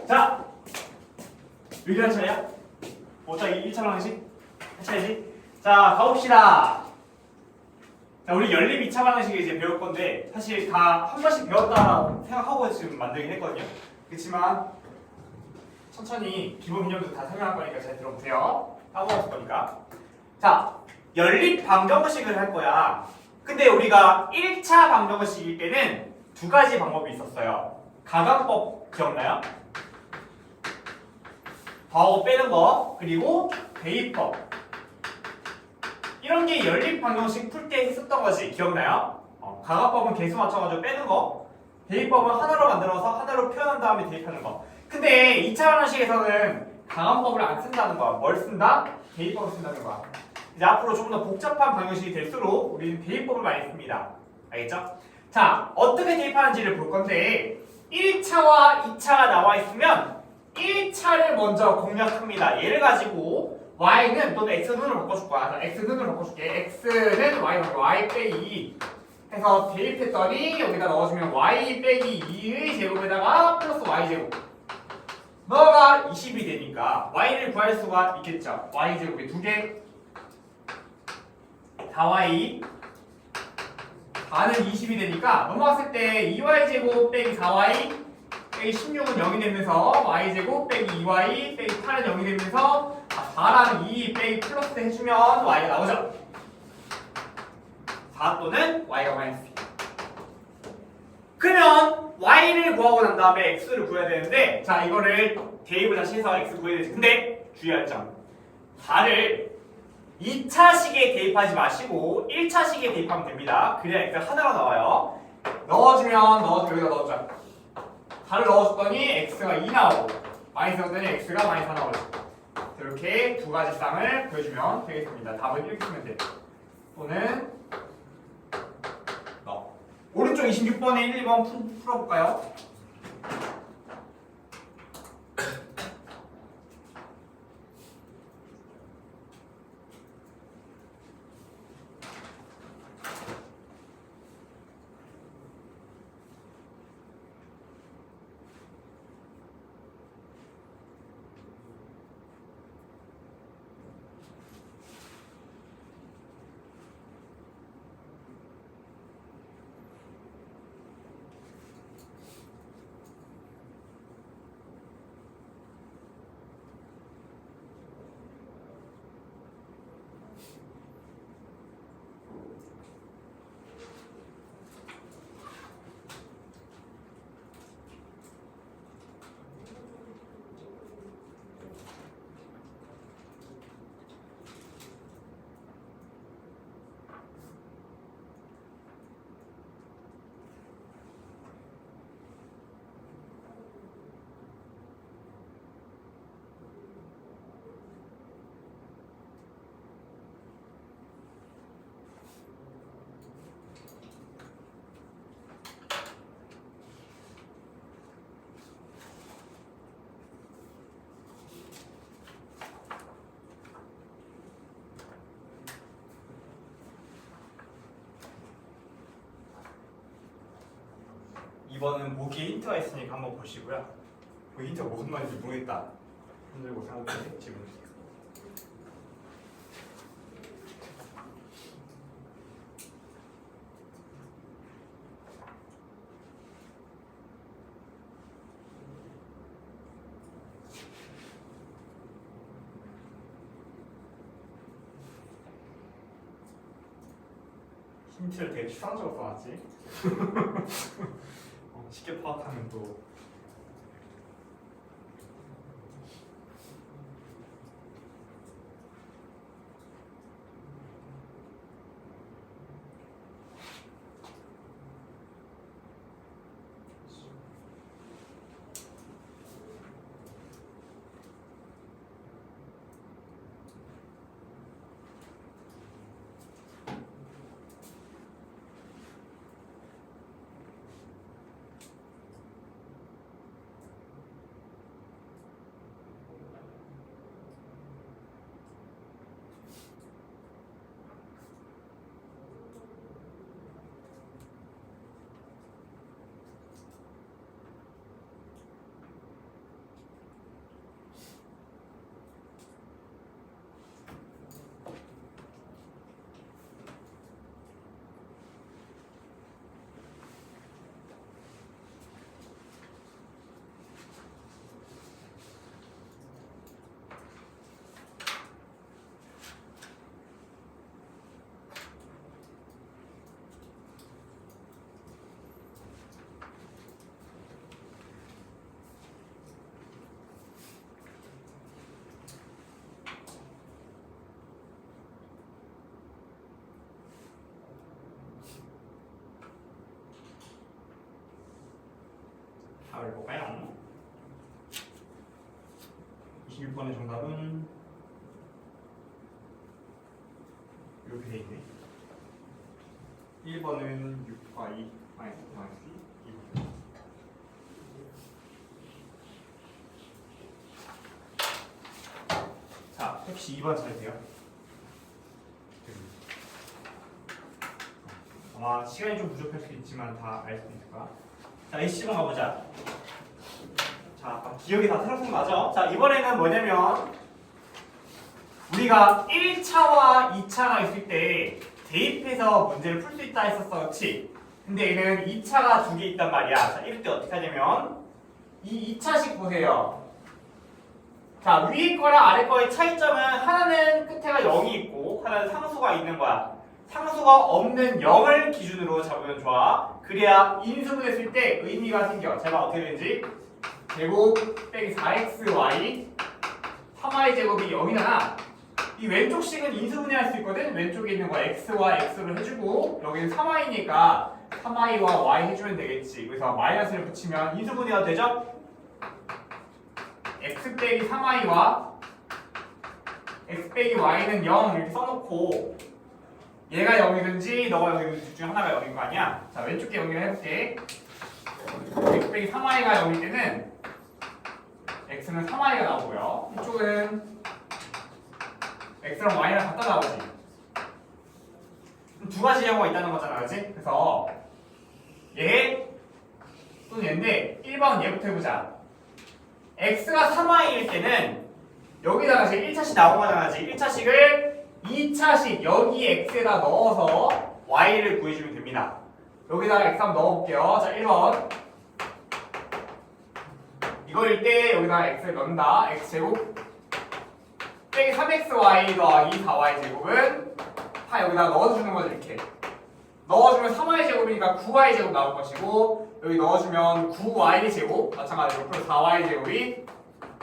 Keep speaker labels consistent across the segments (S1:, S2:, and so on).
S1: 자, 의견 차례야? 자, 1차 방식 해야지. 자, 가봅시다. 자, 우리 연립 2차 방식을 이제 배울 건데 사실 다 한 번씩 배웠다고 생각하고 지금 만들긴 했거든요. 그렇지만 천천히 기본 개념도 다 설명할 거니까 잘 들어보세요. 하고 왔을 거니까. 자, 연립 방정식을 할 거야. 근데 우리가 1차 방정식일 때는 두 가지 방법이 있었어요. 가강법 기억나요? 더하고 빼는 거, 그리고 대입법. 이런 게 연립 방정식 풀 때 했었던 거지. 기억나요? 가강법은 개수 맞춰가지고 빼는 거, 대입법은 하나로 만들어서 하나로 표현한 다음에 대입하는 거. 근데 2차 방정식에서는 가강법을 안 쓴다는 거야. 뭘 쓴다? 대입법을 쓴다는 거야. 이제 앞으로 조금 더 복잡한 방정식이 될수록 우리는 대입법을 많이 씁니다. 알겠죠? 자, 어떻게 대입하는지를 볼 건데 1차와 2차가 나와 있으면 1차를 먼저 공략합니다. 얘를 가지고 y는 또는 x 눈으로 바꿔줄 거야. 자, x 눈으로 바꿔줄게. x는 y 빼기 2 해서 대입했더니 여기다 넣어주면 y 빼기 2의 제곱에다가 플러스 y 제곱. 너가 20이 되니까 y를 구할 수가 있겠죠. y 제곱이 2개 4y 4는 20이 되니까 넘어갔을 때 2y 제곱 빼기 4y 빼기 16은 0이 되면서 y제곱 빼기 2y 빼기 8은 0이 되면서 4랑 2 빼기 플러스 해주면 y가 나오죠. 4 또는 y가 마이너스 2. 그러면 y를 구하고 난 다음에 x를 구해야 되는데 자 이거를 대입을 다시 해서 x 구해야 되지. 근데 주의할 점 4를 2차식에 대입하지 마시고 1차식에 대입하면 됩니다. 그래야 x 하나가 나와요. 넣어주면 여기다 넣어줘. 4를 넣어줬더니 x가 2 나오고 마이너스 넣었더니 x가 마이너스 4 나오죠. 이렇게 두 가지 쌍을 보여주면 되겠습니다. 답은 이렇게 쓰면 돼요. 또는 오른쪽 26번에 1, 2번 풀어볼까요? 이번은 보기에 힌트가 있으니까 한번 보시고요. 그 힌트가 무슨 말인지 모르겠다 힘들고 생각해 질문 주세요. 힌트를 되게 추상적으로 써놨지? 쉽게 파악하면 또 답을 볼까요? 21번의 정답은 이렇게 돼 있네. 1번은 6과 2 마이너스 2번. 자, 혹시 2번 잘돼요? 아마 시간이 좀 부족할 수 있지만 다 알 수 있을 거야. 자, A씨번 가보자. 자, 기억이 다 새롭은 거 맞아? 자, 이번에는 뭐냐면 우리가 1차와 2차가 있을 때 대입해서 문제를 풀 수 있다 했었어, 그렇지? 근데 얘는 2차가 두 개 있단 말이야. 자, 이럴 때 어떻게 하냐면 이 2차식 보세요. 자, 위에 거랑 아래 거의 차이점은 하나는 끝에가 0이 있고 하나는 상수가 있는 거야. 상수가 없는 0을 기준으로 잡으면 좋아. 그래야 인수분했을 때 의미가 생겨. 잘 봐, 어떻게 되는지. 제곱 빼기 4xy 3y 제곱이 0이잖아. 이 왼쪽 식은 인수분해할 수 있거든. 왼쪽에 있는 거 x와 x로 해주고 여기는 3y니까 3y와 y 해주면 되겠지. 그래서 마이너스를 붙이면 인수분해가 되죠? x 빼기 3y와 x 빼기 y는 0 이렇게 써놓고 얘가 0이든지 너가 0이든지 둘 중에 하나가 0인 거 아니야? 자, 왼쪽 게 0이라 해볼게. x 빼기 3y가 0일 때는 x는 3y가 나오고요. 이쪽은 x랑 y랑 같다 나오지. 두 가지 경우가 있다는 거잖아, 그렇지? 그래서 얘 또는 얘인데 1번 얘부터 해보자. x가 3y일 때는 여기다가 지금 1차식 나온 거잖아, 1차식을 2차식 여기 x에다 넣어서 y를 구해주면 됩니다. 여기다가 x 한번 넣어볼게요. 자, 1번 이거일 때 여기다가 x를 넣는다. x제곱 빼기 3xy 더하기 4y 제곱은 다 여기다 넣어주는 거죠. 이렇게 넣어주면 3y 제곱이니까 9y 제곱 나올 것이고 여기 넣어주면 9y 제곱 마찬가지로 플러스 4y 제곱이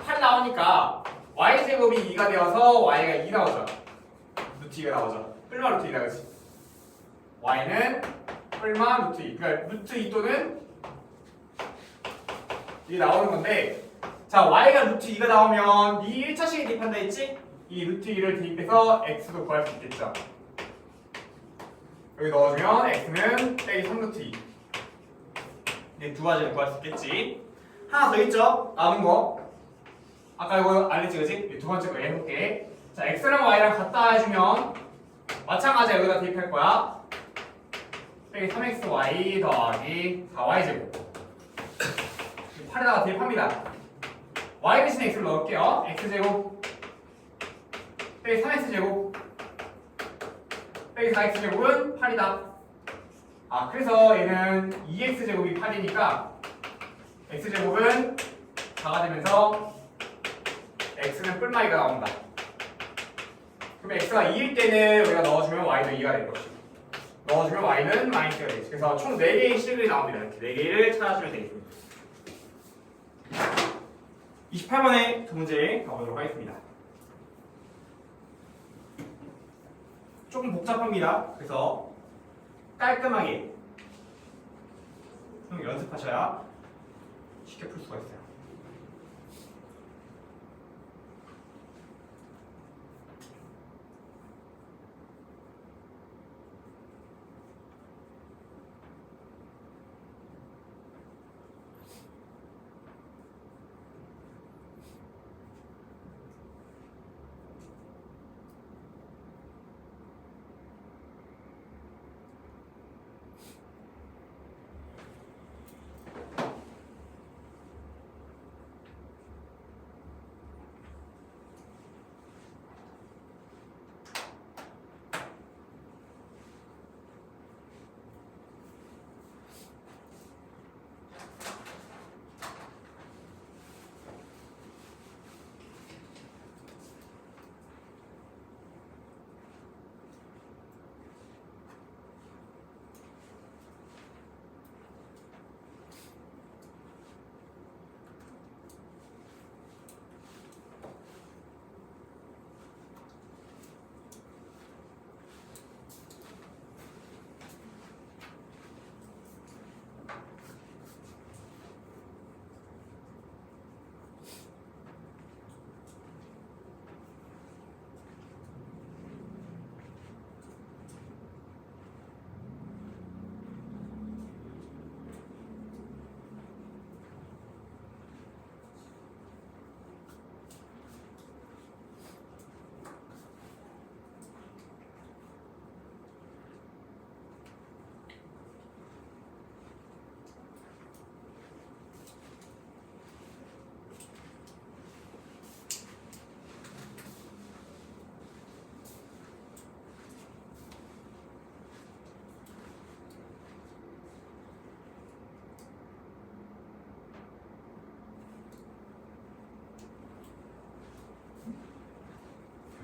S1: 8 나오니까 y 제곱이 2가 되어서 y가 2 나오죠. 루트 2가 나오죠. 뿔마 루트 2다, 그렇지? y는 뿔마 루트 2. 그러니까 루트 2 또는 이게 나오는 건데, 자, y가 루트 2가 나오면 이 1차식에 대입한다 했지? 이 루트 2를 대입해서 x도 구할 수 있겠죠. 여기 넣어주면 x는 빼기 3루트 2. 이제 두 가지를 구할 수 있겠지. 하나 더 있죠? 남은 거. 아까 이거 알겠지, 그지? 두 번째 거 해볼게. 자, x랑 y랑 같다 해주면 마찬가지로 여기다 대입할 거야. 빼기 3xy 더하기 4y 제곱. 8에다가 대입합니다. y 대신에 x를 넣을게요. x제곱 빼기 3x제곱 빼기 4x제곱은 8이다. 아, 그래서 얘는 2x제곱이 8이니까 x제곱은 4가 되면서 x는 뿔마이가 나온다. 그럼 x가 2일 때는 우리가 넣어주면 y도 2가 될 것이고 넣어주면 y는 마이너스가 되겠지. 그래서 총 4개의 식이 나옵니다. 이렇게 4개를 찾아주면 되겠습니다. 28번의 두 문제 가보도록 하겠습니다. 조금 복잡합니다. 그래서 깔끔하게 좀 연습하셔야 쉽게 풀 수가 있어요.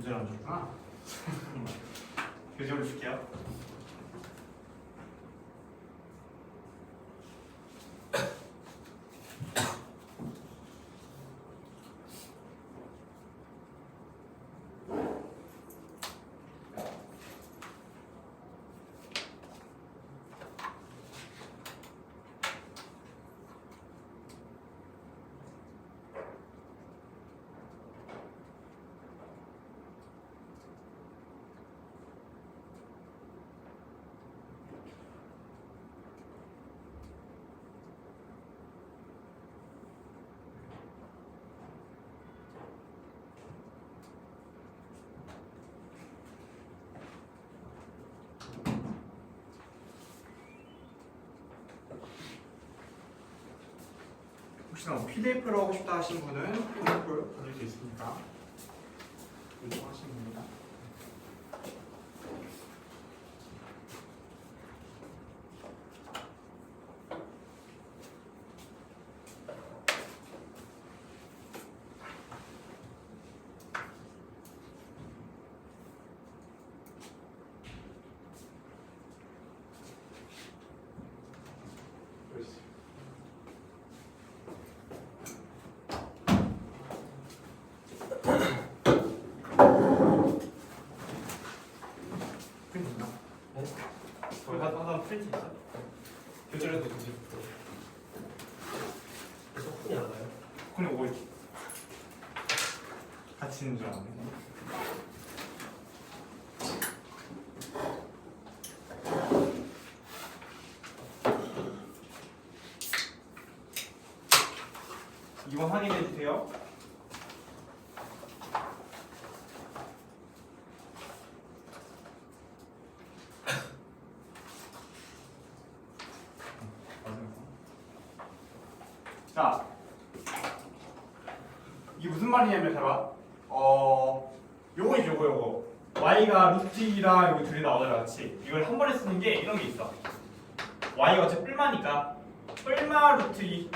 S1: 교재를 안 줬구나. 교재로 줄게요. 혹시나 PDF로 하고 싶다 하신 분은 PDF 받을 수 있으니까 요청하시면 됩니다. 프린트 있나?
S2: 네?
S1: 거기 하던 프린트 있어? 교재를 교재.
S2: 소풍이 안 가요?
S1: 근데 뭐 같이 있는 줄 알았네. 이번 확인해 주세요. 자, 이게 무슨 말이냐면 잘 봐. 요거. y가 루트 2랑 여기 둘이 나오잖아, 같이. 이걸 한 번에 쓰는 게 이런 게 있어. y가 어차피 뿔마니까 뿔마 루트 2.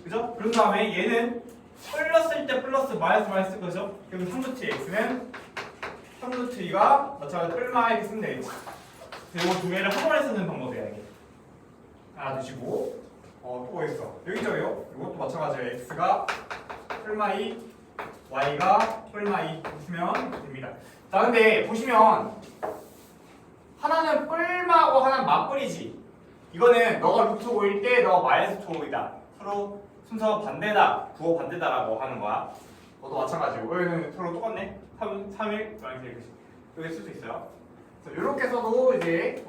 S1: 그죠? 그런 다음에 얘는 플러스일 때 플러스 마이너스 그죠? 그럼 3루트 x는 3루트 2가 마찬가지로 뿔마 이렇게 쓰면 되겠지. 그리고 두 개를 한 번에 쓰는 방법이야 이게. 알아두시고. 또 뭐 있어? 여기 저기요. 이것도 마찬가지로 x가 뿔마 2, y가 뿔마 2 쓰면 됩니다. 자, 근데 보시면 하나는 뿔마고 하나는 맞뿔이지. 이거는 너가 루트 5일 때 너가 마이너스 5이다. 서로 순서 반대다, 부호 반대다라고 하는 거야. 너도 마찬가지고. 여기는 서로 똑같네. 3일, 여기 쓸 수 있어요. 그래서 이렇게 써도 이제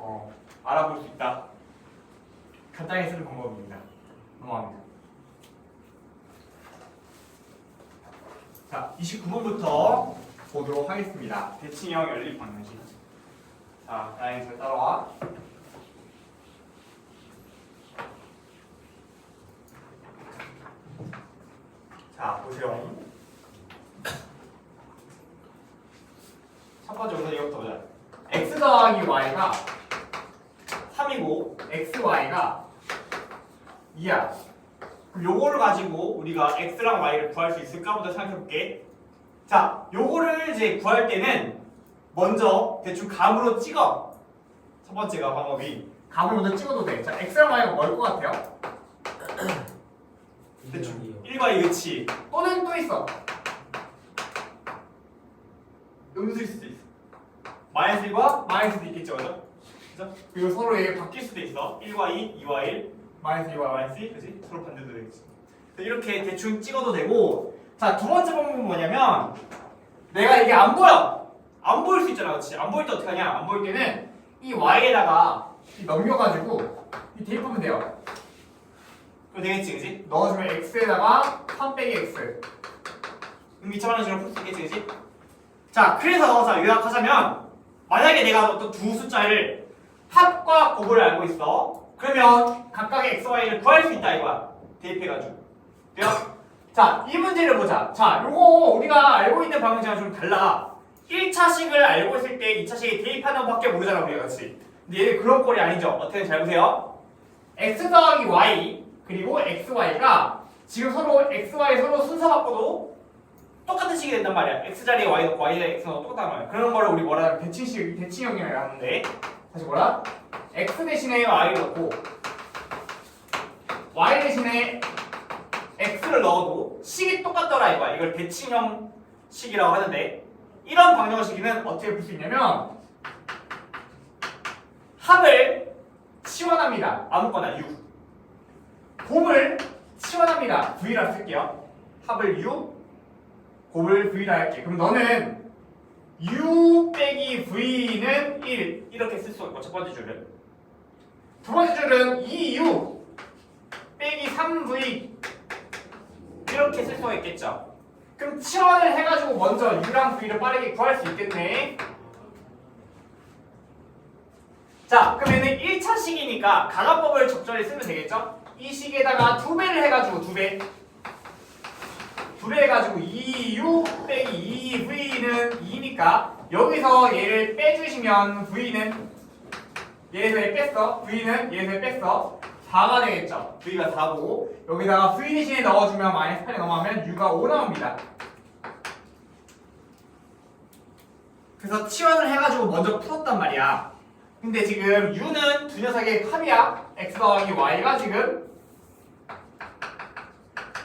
S1: 알아볼 수 있다. 간단히 쓰는 방법입니다. 넘어갑니다. 자, 29번부터 보도록 하겠습니다. 대칭형 연립 방정식. 자, 나인 잘 따라와. 자, 보세요. 첫 번째 우선 이것부터 보자. x 더하기 y가 3이고 xy가 2야. 그럼 요거를 가지고 우리가 x랑 y를 구할 수 있을까부터 생각해볼게. 자, 요거를 이제 구할 때는 먼저 대충 감으로 찍어. 첫 번째가 방법이 감을 먼저 찍어도 돼. 자, x랑 y가 뭘 것 같아요? 대충 1과 2 그치. 또는 또 있어. 음수일 수도 있어. 마이너스 1과 마이너스도 있겠죠, 그죠? 그죠? 그리고 서로 얘 바뀔 수도 있어. 1과 2, 2와 1, 마이너스 2와 마이너스 2, 그지? 서로 반대도 되겠지. 이렇게 대충 찍어도 되고, 자, 두 번째 방법은 뭐냐면, 내가 이게 안 보여! 안 보일 수 있잖아, 그치? 안 보일 때 어떻게 하냐? 안 보일 때는 이 y에다가 넘겨가지고 이 대입하면 돼요. 그럼 되겠지, 그지? 넣어주면 x에다가 3 빼기 x. 그럼 2차 방정식으로 풀 수 있겠지, 그지? 자, 그래서 자 요약하자면 만약에 내가 어떤 두 숫자를 합과 곱을 알고 있어. 그러면 각각의 x, y를 구할 수 있다 이거야. 대입해가지고. 돼요? 자, 이 문제를 보자. 자, 요거 우리가 알고 있는 방식이랑 좀 달라. 1차식을 알고 있을 때 2차식에 대입하는 것밖에 모르잖아, 우리가 같이. 근데 얘는 그런 꼴이 아니죠. 어떻게 잘 보세요. x 더하기 y 그리고 xy가 지금 서로 xy 서로 순서 바꿔도 똑같은 식이 된단 말이야. x 자리에 y 넣고 y 자리에 x 넣고 똑같단 말이야. 그런 거를 우리 뭐라 하면 대칭형이라고 하는데 다시 뭐라? x 대신에 y 넣고 y 대신에 x를 넣어도 식이 똑같더라 이거야. 이걸 대칭형 식이라고 하는데 이런 방정식은 어떻게 풀 수 있냐면 합을 치환합니다. 아무거나 u. 곱을 치환합니다. v라 쓸게요. 합을 u, 곱을 v라 할게. 그럼 너는 u 빼기 v는 1 이렇게 쓸 수 있고 첫 번째 줄은. 두 번째 줄은 2u 빼기 3v 이렇게 쓸 수가 있겠죠. 그럼 치환을 해가지고 먼저 u랑 v를 빠르게 구할 수 있겠네. 자, 그러면은 1차 식이니까 가감법을 적절히 쓰면 되겠죠? 이 식에다가 2배를 해가지고 2배 해가지고 2u 빼기 2v는 2니까 여기서 얘를 빼주시면 v는 얘에서 얘 뺐어. v는 얘에서 얘 뺐어. 4가 되겠죠. v가 4고 여기다가 v 대신에 넣어주면 마이너스 8이 넘어가면 u가 5 나옵니다. 그래서 치환을 해가지고 먼저 풀었단 말이야. 근데 지금 u는 두 녀석의 합이야. x 더하기 y가 지금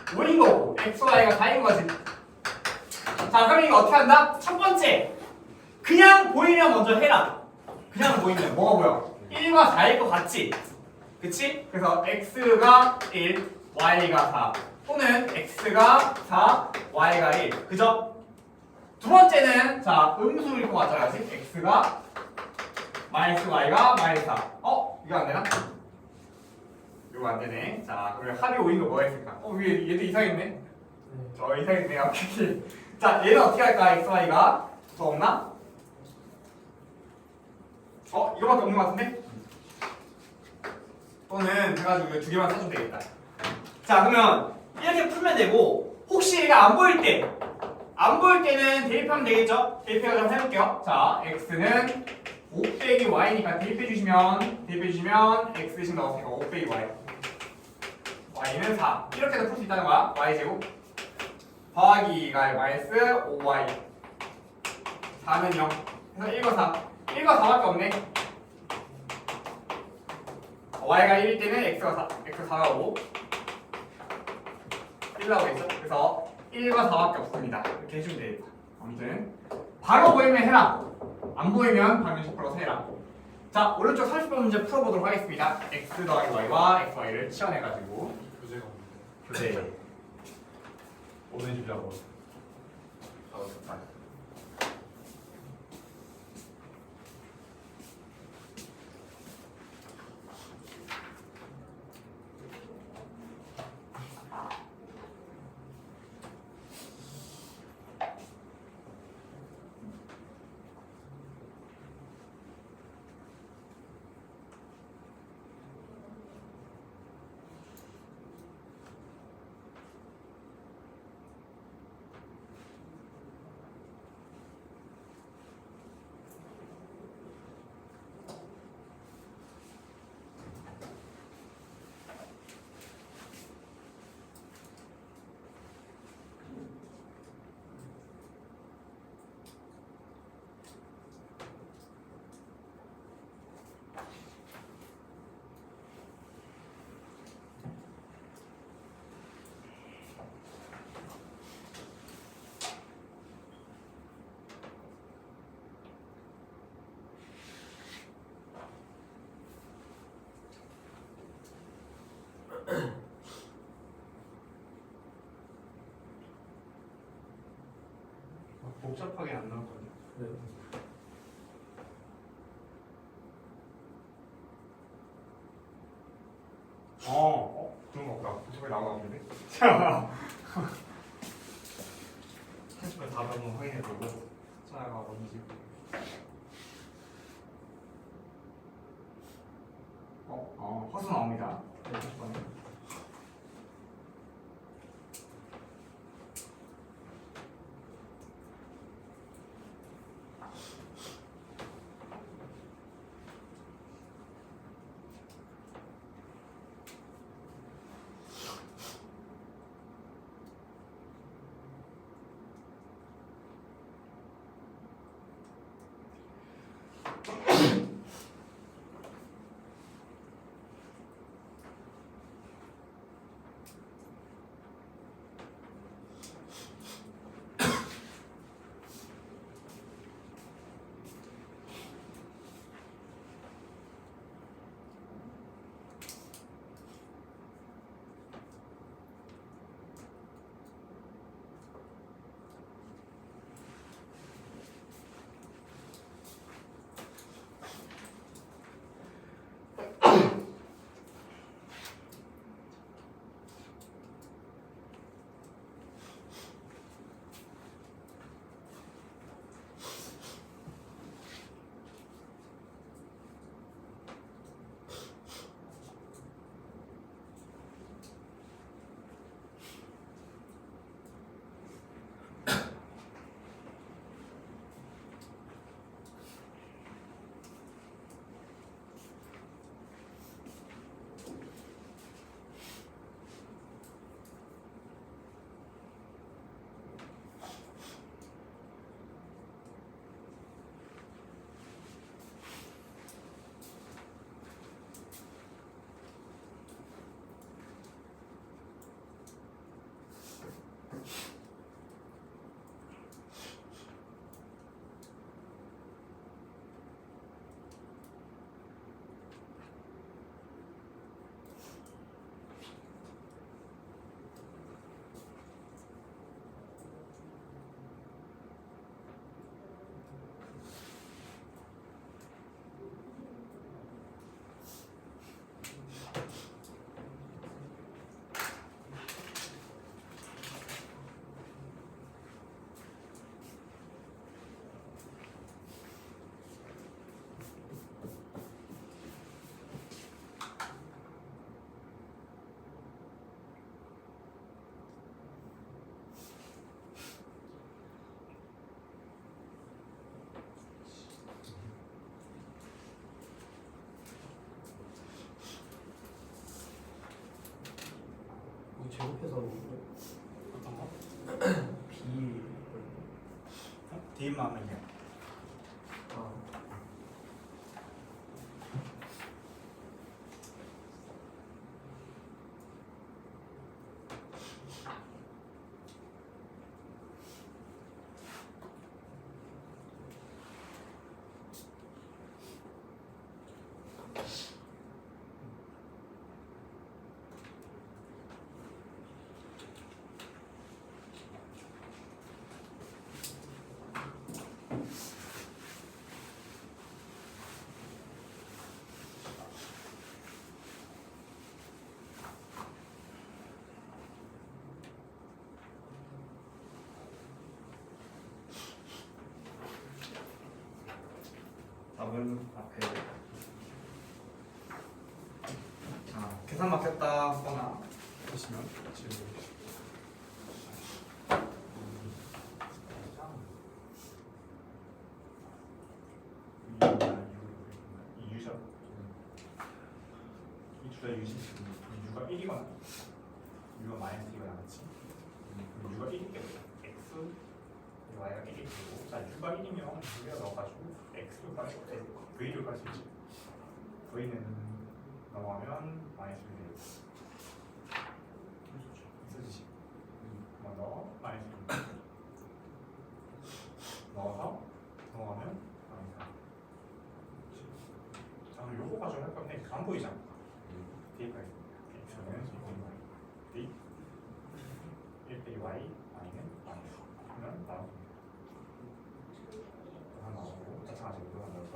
S1: 5인 거고 x, y가 4인 거지. 자, 그럼 이거 어떻게 한다? 첫 번째, 그냥 보이면 먼저 해라. 그냥 보이면 뭐가 보여? 1과 4일 것 같지? 그치? 그래서 x가 1, y가 4 또는 x가 4, y가 1 그죠? 두 번째는 자 음수일 것 같아야지. x가 마이너스 y가 마이너스 4 이거 안 되나? 이거 안 되네. 자 그러면 합이 5인 거 뭐가 있을까? 위에 얘도 이상했네. 이상했네. 오케이. 자 얘는 어떻게 할까? x, y가 더 없나? 이거밖에 없는 것 같은데? 또는 해가지고 두 개만 써주면 되겠다. 자 그러면 이렇게 풀면 되고 혹시 얘가 안 보일 때는 대입하면 되겠죠? 대입해가지고 한번 해볼게요. 자 x는 5 빼기 y니까 대입해주시면 x 대신 넣었으니까 5 빼기 y y는 4 이렇게도 풀 수 있다는 거야. y제곱 더하기가 마이너스 5y 4는 0 그래서 1과 4 1과 4밖에 없네. y가 1일 때는 x가 4, x가 5 1 나오겠죠? 그래서 1과 4밖에 없습니다. 이렇게 해주면 되겠다. 아무튼 바로 보이면 해라. 안 보이면 방정식 풀어서 해라. 자 오른쪽 30번 문제 풀어보도록 하겠습니다. x 더하기 y와 x, y를 치환해가지고
S2: 교재가
S1: 교재 오늘 주려고 좋다. 복잡하게 안 나왔거든요.
S2: 네.
S1: 그런 거 없다. 복잡하게 나온 거 같은데. 자, 30번 답을 한번 확인해보고 차가 어디지? 허수 나옵니다. 30번에.
S2: 제곱해서
S1: 어떤 거?
S2: B
S1: D만 하면요.
S2: 아
S1: 답은 앞에. 자, 계산 막혔다 하거나 보시면 지금 이 유저 이 주자 유지 유가 1이거나 유가 마이너스 2가 나왔지. 그리고 유가 1일 때부터 x y가 1이 되고, 자 유가 1이면 유가 넣어가지고 x가 v를 갈 수 있지. v는 넘어가면 마이너스 1이 되고 쓰지. 한번 넣어 마이너스 1 넣어서 넘어가면 마이너스 4. 자 그럼 요거 가지고 할 건데 안 보이잖아. 대입하겠습니다. x는 2y d 1 빼기 y y는 마이너스. 그러면 나옵니다. 하나 나오고 마찬가지로 이거 넣어서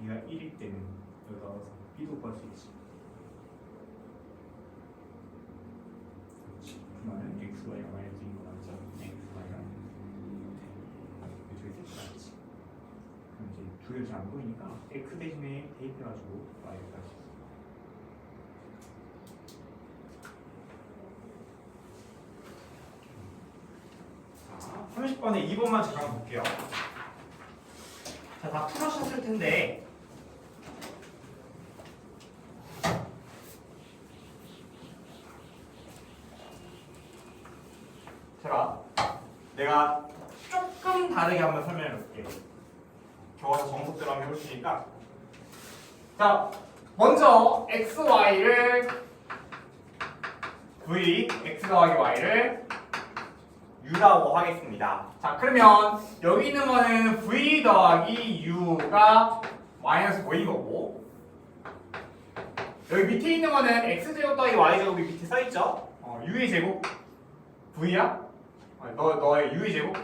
S1: 얘가 1일 때는 여기 넣어서 b도 구할 수 있지. 그렇지. 그러면 x, y가 마이너스 2인 거 맞죠? x, y가 이쪽에 대입하지. 그럼 이제 두 개를 잘 안 보이니까 x 대신에 대입해가지고 y를 구할 수 있어. 30번에 2번만 잠깐 볼게요. 자, 다 풀으셨을 텐데 내가 조금 다르게 한번 설명해 볼게요. 교과서 정석대로 한번 해볼 테니까. 자, 먼저 xy를 v, x 더하기 y를 u라고 하겠습니다. 자, 그러면 여기 있는 거는 v 더하기 u가 마이너스 5인 거고, 여기 밑에 있는 거는 x제곱 더하기 y제곱이 밑에 써있죠? u의 제곱 v야? 너의 u의 제곱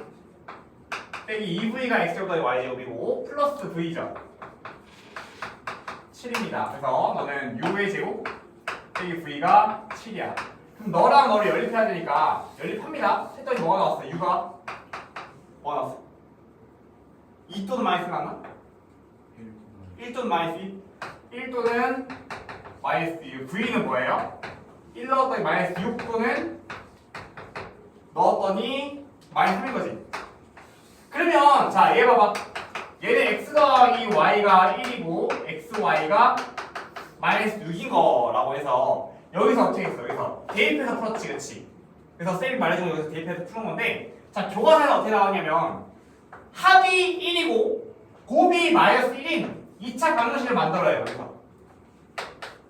S1: 빼기 2v가 x제곱 더하기 y제곱이고 플러스 v죠. 7입니다. 그래서 너는 u의 제곱 빼기 v가 7이야. 그럼 너랑 너를 연립해야 되니까 연립합니다. 했더니 뭐가 나왔어? u가 뭐가 나왔어? 2 또는 마이너스 나왔나? 1 또는 마이너스 2? 1 또는 마이너스 2. v는 뭐예요? 1 넣었더니 마이너스 6 또는 넣었더니 마이너스 3인 거지. 그러면 자, 얘 봐봐. 얘는 x 더하기 y가 1이고 xy가 마이너스 6인 거라고 해서 여기서 어떻게 했어? 여기서 대입해서 풀었지, 그렇지? 그래서 쌤이 말해준 거 여기서 대입해서 푸는 건데, 자, 교과서는 어떻게 나오냐면 합이 1이고 곱이 마이너스 1인 2차 방정식을 만들어요. 여기서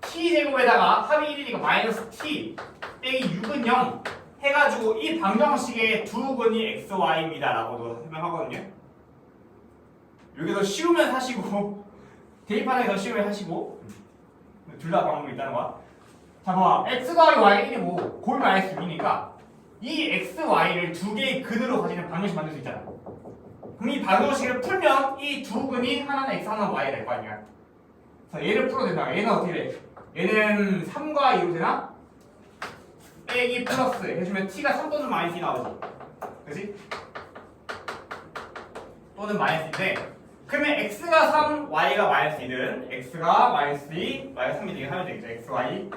S1: t 제곱에다가 합이 1이니까 마이너스 t 빼기 6은 0 해가지고 이 방정식의 두 근이 xy입니다 라고도 설명하거든요. 여기서 쉬우면 하시고 대입하는 게 더 쉬우면 하시고 둘 다 방법이 있다는 거야. 자, 봐봐. x 더하기 y 1이고 곱이 마이너스 6이니까 이 xy를 두 개의 근으로 가지는 방정식 만들 수 있잖아. 그럼 이 방정식을 풀면 이 두 근이 하나는 x 하나는 y 될 거 아니야. 그래서 얘를 풀어도 된다. 얘는 어떻게 돼? 얘는 3과 2로 되나? 빼기 플러스 해주면 t가 3 또는 마이너스 2 나오지. 그치? 또는 마이너스 2인데, 그러면 x가 3, y가 마이너스 2는 x가 마이너스 2, y가 3이 되게 하면 되겠죠. x, y.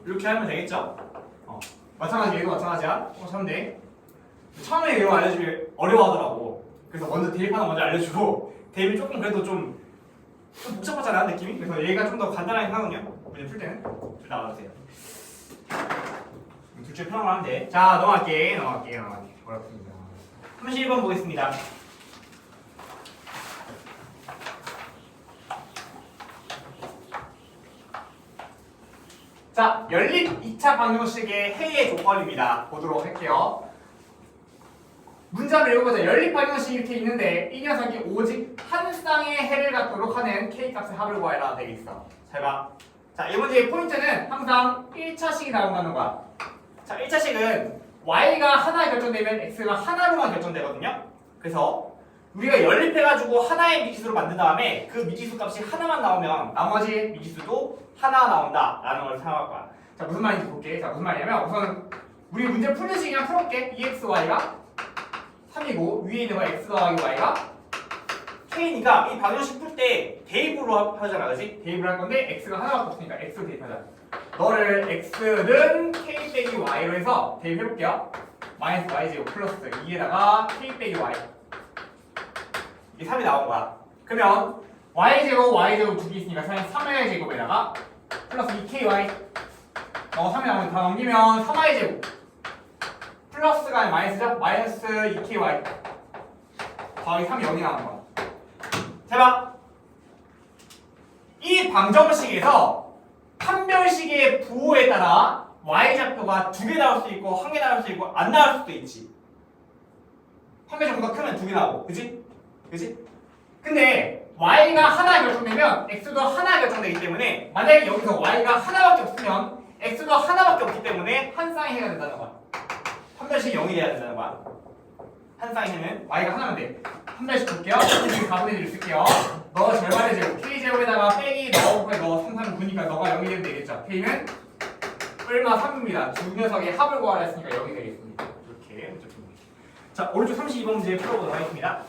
S1: 이렇게 하면 되겠죠? 마찬가지, 얘도 마찬가지야. 하면 돼. 처음에 이거 알려주면 어려워하더라고. 그래서 먼저 대입하는 거 먼저 알려주고, 대입이 조금 그래도 좀 복잡하잖아, 느낌이. 그래서 얘가 좀 더 간단하게 하거든요. 문제 풀 때는. 둘 다 알아주세요. 둘 중에 편한 거 하면 돼. 자, 넘어갈게. 어렵습니다. 31번 보겠습니다. 자, 연립 2차 방정식의 해의 조건입니다. 보도록 할게요. 문장을 읽어보자. 연립 방정식이 이렇게 있는데 이 녀석이 오직 한 쌍의 해를 갖도록 하는 k값의 합을 구하라 되어 있어. 잘 봐. 자, 이 문제의 포인트는 항상 1차식이 나온다는 거야. 자, 1차식은 y가 하나 결정되면 x가 하나로만 결정되거든요. 그래서 우리가 연립해가지고 하나의 미지수로 만든 다음에 그 미지수 값이 하나만 나오면 나머지 미지수도 하나 나온다라는 걸 생각할 거야. 자, 무슨 말인지 볼게. 자, 무슨 말이냐면 우선 우리 문제 푸는 식이 그냥 풀어볼게. 2xy가 3이고 위에 있는 거 x 더하기 y가 k니까 이 방정식 풀 때 대입으로 하잖아, 그렇지? 대입을 할 건데 x가 하나밖에 없으니까 x로 대입하자. 너를 x는 k 빼기 y로 해서 대입해볼게요. 마이너스 y제곱 플러스 2에다가 k 빼기 y 이게 3이 나온 거야. 그러면 y제곱 두 개 있으니까 3의 제곱에다가 플러스 2ky 3이 나오면 다 넘기면 3y 제곱 플러스가 아니라 마이너스죠? 마이너스 2ky 더하기 3이 0이 나오는 거야. 자, 봐. 이 방정식에서 판별식의 부호에 따라 y좌표가 2개 나올 수 있고 1개 나올 수 있고 안 나올 수도 있지. 판별식보다 크면 2개 나오고, 그치? 그치? 근데 y가 하나 결정되면 x도 하나 결정되기 때문에 만약에 여기서 y가 하나밖에 없으면 x도 하나밖에 없기 때문에 한 쌍의 해가 된다는 거야. 판별식이 0이 돼야 된다는 거야. 한 쌍의 해는 y가 하나면 돼. 판별식 볼게요. 여기 4분의 1을 쓸게요. 너 절반의 제곱 k제곱에다가 빼기 넣어 3, 3, 9니까 너가 0이 되면 되겠죠. k는 얼마 3입니다. 두 녀석의 합을 구하라 했으니까 0이 되겠습니다. 이렇게 문제 풉니다. 자, 오른쪽 32번 문제 풀어보도록 하겠습니다.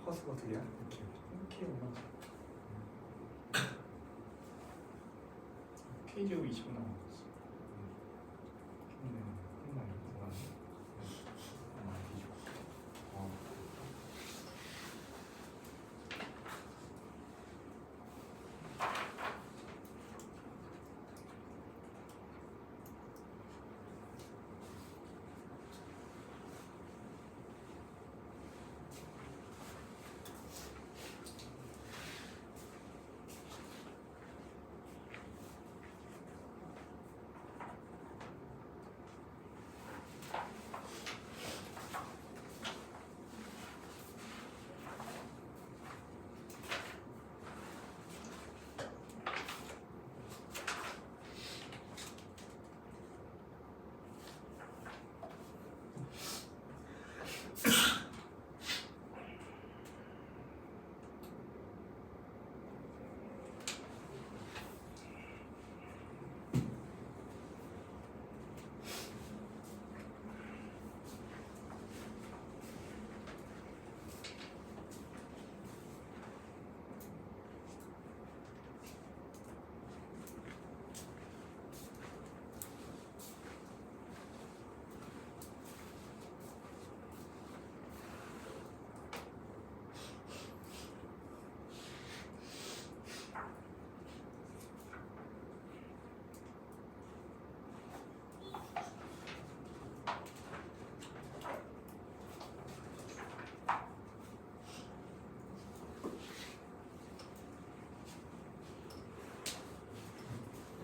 S1: 허스가 어떻게야? 이렇게 오나? 페이지 20분 남았어. 끝나네.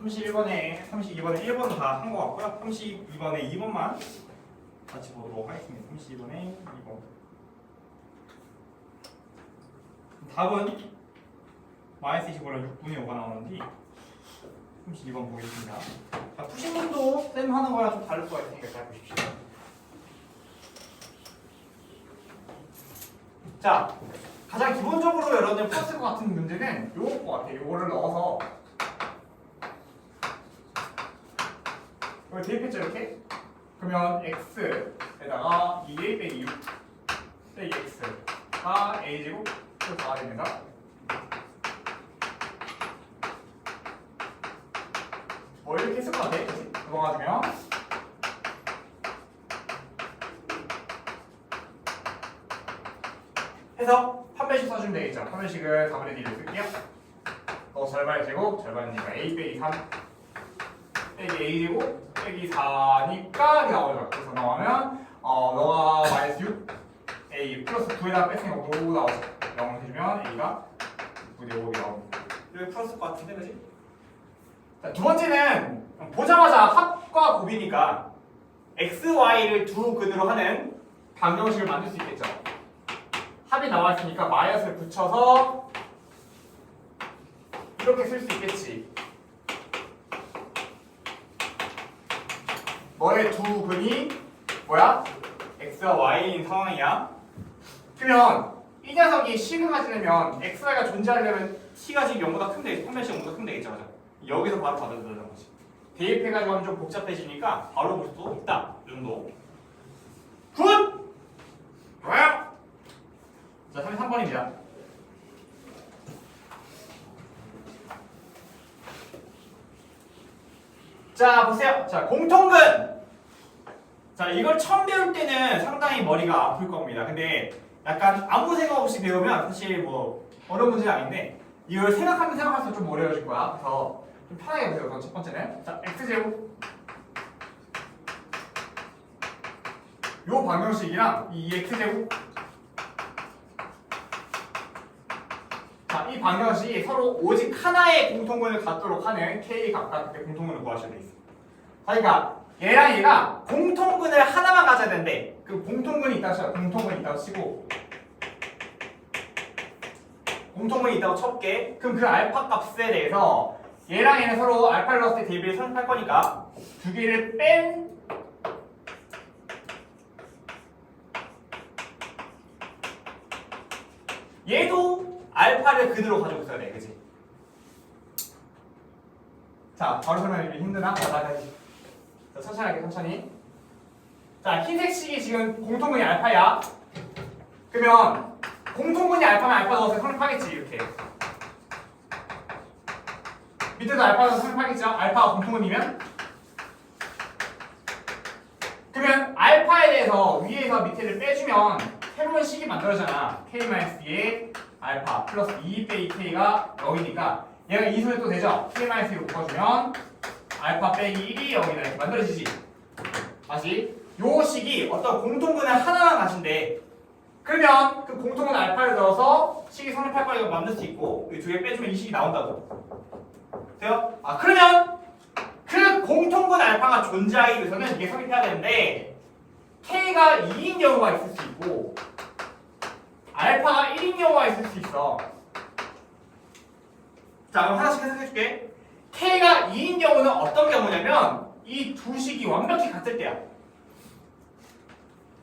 S1: (31번에) 32번에 1번 다 한 것 같고요. 32번에 2번만 같이 보도록 하겠습니다. 32번에 2번. 답은 -25랑 6분의 5가 나오는데 32번 보겠습니다. 자, 푸신문도 쌤 하는 거랑 좀 다를 수가 있으니까 잘 보십시오. 자, 가장 기본적으로 여러분들 풀었을 것 같은 문제는 요거 것 같아요. 요거를 넣어서 이걸 대입했죠, 이렇게? 그러면 x에다가 2a 빼기 6 빼기 x가 a제곱 플러스 4가 됩니다. 뭐 이렇게 했을 것 같아, 그치? 넘어가주면 해서 판별식 써주면 되겠죠. 판별식을 4분의 D를 쓸게요. 절반의 제곱, 절반이니까 A 빼기 3 빼기 A 제곱 빼기 4니까 이게 나오죠. 그래서 나오면 너가 마이너스 6 A 플러스 9에다가 뺐으니까 5 나오죠. 0을 해주면 A가 9대 5이 나옵니다. 여기 풀었을 것 같은데, 그지? 자, 두 번째는 보자마자 합과 곱이니까 x, y를 두 근으로 하는 방정식을 만들 수 있겠죠. 합이 나와 있으니까 마이너스를 붙여서 이렇게 쓸 수 있겠지. 너의 두 근이 뭐야? x와 y인 상황이야. 그러면 이 녀석이 식을 지내면 x, y가 존재하려면 t가 지금 0보다 큰데, 판별식 0보다 큰 되겠죠, 맞아? 여기서 바로 받아들여야 거지. 대입해가지고 하면 좀 복잡해지니까 바로 볼 수 있다. 이 정도. 굿! 좋아요. 자, 33번입니다. 자, 보세요. 자, 공통근. 자, 이걸 처음 배울 때는 상당히 머리가 아플 겁니다. 근데 약간 아무 생각 없이 배우면 사실 뭐 어려운 문제는 아닌데 이걸 생각하면 생각할수록 좀 어려워질 거야. 그래서 좀 편하게 보세요. 우선 첫 번째는 자, x제곱 요 방정식이랑 이 x제곱 자, 이 방정식이 서로 오직 하나의 공통근을 갖도록 하는 k 각각 그때 공통근을 구하셔야 돼 있어. 그러니까 얘랑 얘가 공통근을 하나만 가져야 되는데 그 공통근이 있다고 쳐요. 공통근이 있다고 치고 공통근이 있다고 쳤게. 그럼 그 알파 값에 대해서 얘랑 얘는 서로 알파를 넣었을 때 대비를 선택할 거니까 두 개를 뺀 얘도 알파를 근으로 가지고 있어야 돼. 그치? 자, 바로 설명하기 힘드나? 자, 천천히 할게, 천천히. 자, 흰색식이 지금 공통근이 알파야. 그러면 공통근이 알파면 알파 넣어서 성립하겠지, 이렇게. 밑에도 알파 넣어서 성립하겠죠? 알파가 공통근이면? 그러면 알파에 대해서 위에서 밑에를 빼주면 새로운 식이 만들어지잖아. k-2의 알파 플러스 2 빼기 k가 0이니까 얘가 이소에 또 되죠? k-2로 묶어주면 알파 빼기 1이 0이다 이렇게 만들어지지. 다시 요 식이 어떤 공통근을 하나만 가진대. 그러면 그 공통근 알파를 넣어서 식이 성립할 거니까 만들 수 있고 이 두 개 빼주면 이 식이 나온다고. 돼요? 아, 그러면 그 공통근 알파가 존재하기 위해서는 이게 성립해야 되는데 k가 2인 경우가 있을 수 있고 알파가 1인 경우가 있을 수 있어. 자, 그럼 하나씩 해석해줄게. k가 2인 경우는 어떤 경우냐면 이 두 식이 완벽히 같을 때야.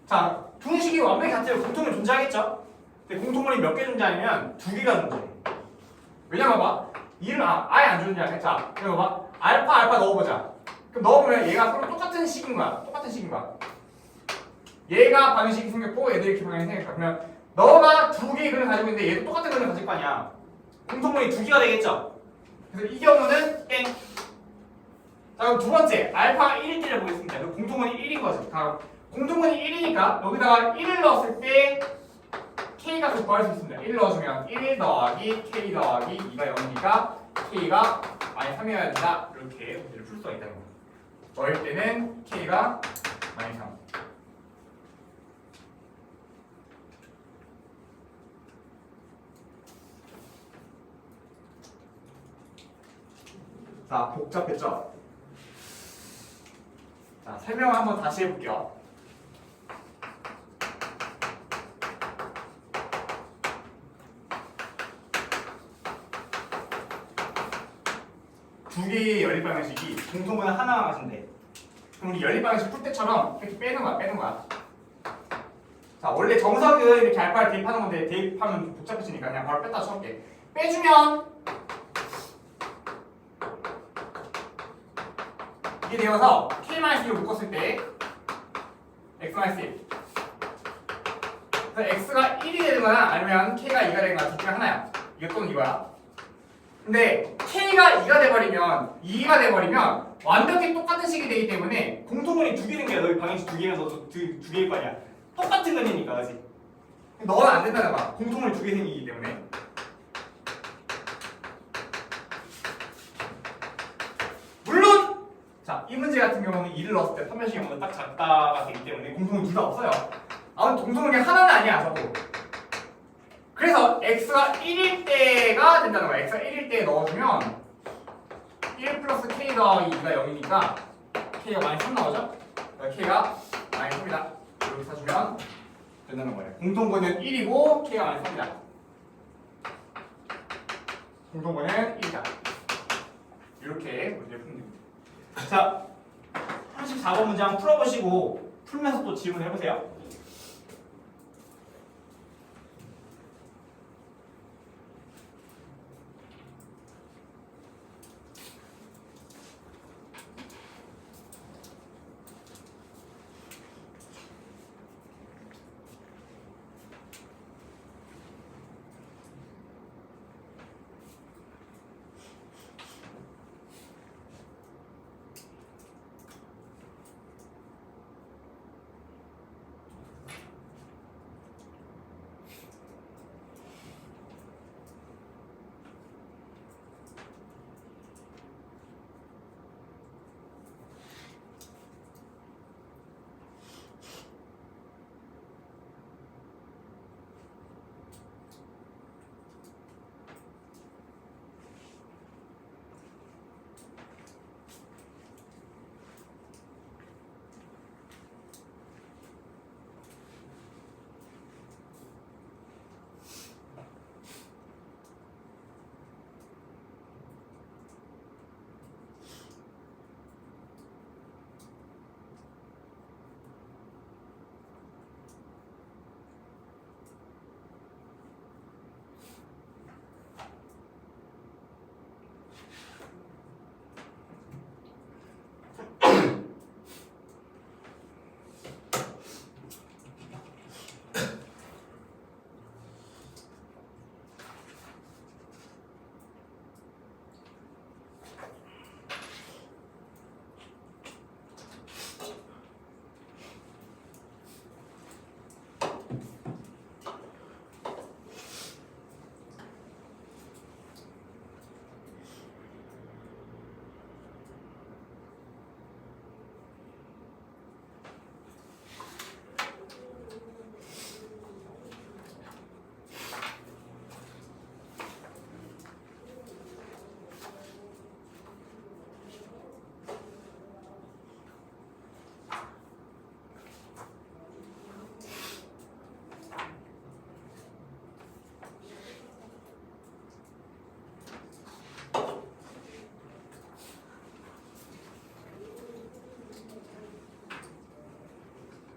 S1: 자, 두 식이 완벽히 같을 때 공통은 존재하겠죠? 근데 공통분이 몇 개 존재하냐면 두 개가 존재해. 왜냐면 봐봐. 이를 아예 안 존재하네. 자, 여기 봐봐. 알파 넣어보자. 그럼 넣어보면 얘가 서로 똑같은 식인 거야. 똑같은 식인 거야. 얘가 방정식이 생겼고 얘도 이렇게 방정식이 생겼다. 그러면 너가 두 개의 근을 가지고 있는데 얘도 똑같은 근을 가질 거 아니야. 공통분이 두 개가 되겠죠? 그래서 이 경우는 땡. 자, 그럼 두 번째 알파가 1일 때를 보겠습니다. 그럼 공통분이 1인 거죠. 다음 공통분이 1이니까 여기다가 1을 넣었을 때 k 값을 구할 수 있습니다. 1을 넣어주면 1 더하기 k 더하기 2가 0이니까 k가 -3이어야 된다. 이렇게 문제를 풀 수가 있다는 거예요. 너일 때는 k가 -3. 자, 복잡했죠? 자, 설명을 한번 다시 해볼게요. 두 개의 연립방정식이 공통분을 하나만 가진대. 그럼 우리 연립방정식 풀 때처럼 이렇게 빼는 거야. 자, 원래 정석은 이렇게 알파를 대입하는 건데 대입하면 좀 복잡해지니까 그냥 바로 뺐다 쳐볼게. 빼주면 이게 되어서 k-1을 묶었을 때 x-1 그래서 x가 1이 되는 거나 아니면 k가 2가 되는 거나 둘 중에 하나야. 이거 또는 이거야. 근데 k가 2가 돼버리면 2가 돼버리면 완벽히 똑같은 식이 되기 때문에 공통분이 두 개 생겨요. 너희 방정식 두 개면 너도 두 개일 거 아니야. 똑같은 근이니까, 그렇지? 너는 안 된다는 거야. 공통분이 두 개 생기기 때문에. 물론 자, 이 문제 같은 경우는 2를 넣었을 때 판별식의 문은 딱 작다가 되기 때문에 공통은 둘 다 없어요. 아무튼 공통은 그냥 하나는 아니야, 저거. 그래서 x가 1일 때가 된다는 거야. x가 1일 때에 넣어주면 1 플러스 k 더하기 2가 0이니까 k가 마이너스 3 나오죠? k가 마이너스 3이다. 이렇게 써주면 된다는 거예요. 공통분은 1이고 k가 마이너스 3이다. 공통분은 1이다. 이렇게 문제를 푸면 됩니다. 자, 34번 문제 한번 풀어보시고 풀면서 또 질문해보세요.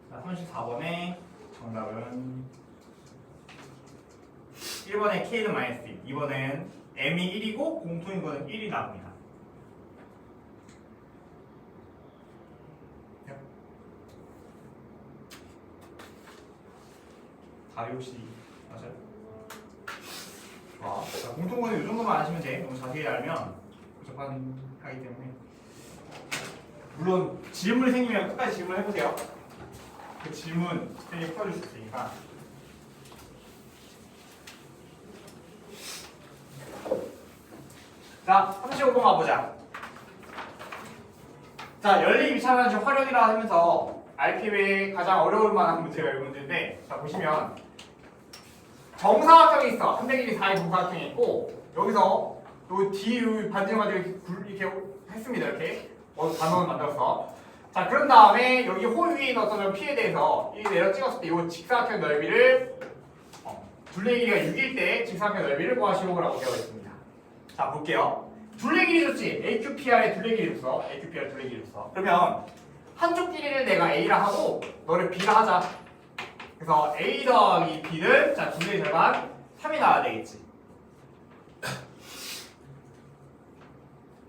S1: 자, 34번의 정답은 1번에 k는 마이너스 1, 2번은 m이 1이고 공통인 거는 1이 나옵니다. 답이 혹시 맞아요? 좋아. 자, 공통분은 이 정도만 아시면 돼. 너무 자세히 알면 복잡하기 때문에. 물론 질문이 생기면 끝까지 질문해보세요. 그 질문 선생님이 풀어줄 수 있으니까. 자, 35번 가보자. 자, 열리기 귀찮은 활용이라 하면서 RPM에 가장 어려울 만한 문제가 이 문제인데, 자, 보시면 정사각형이 있어. 300일이 4의 정사각형이 있고, 여기서 요 D 반지름 가지고 이렇게 했습니다. 이렇게 단원을 만들어서. 자, 그런 다음에 여기 홀 위에 있는 어떤 P에 대해서 이 내려 찍었을 때 이 직사각형 넓이를 둘레 길이가 6일 때 직사각형 넓이를 구하시오라고 되어 있습니다. 자, 볼게요. 둘레 길이 줬지. AQPR의 둘레 길이 줬어. AQPR 둘레 길이 줬어. 그러면 한쪽 길이를 내가 A라 하고 너를 B라 하자. 그래서 A 더하기 B는 자, 둘레의 절반 3이 나와야 되겠지.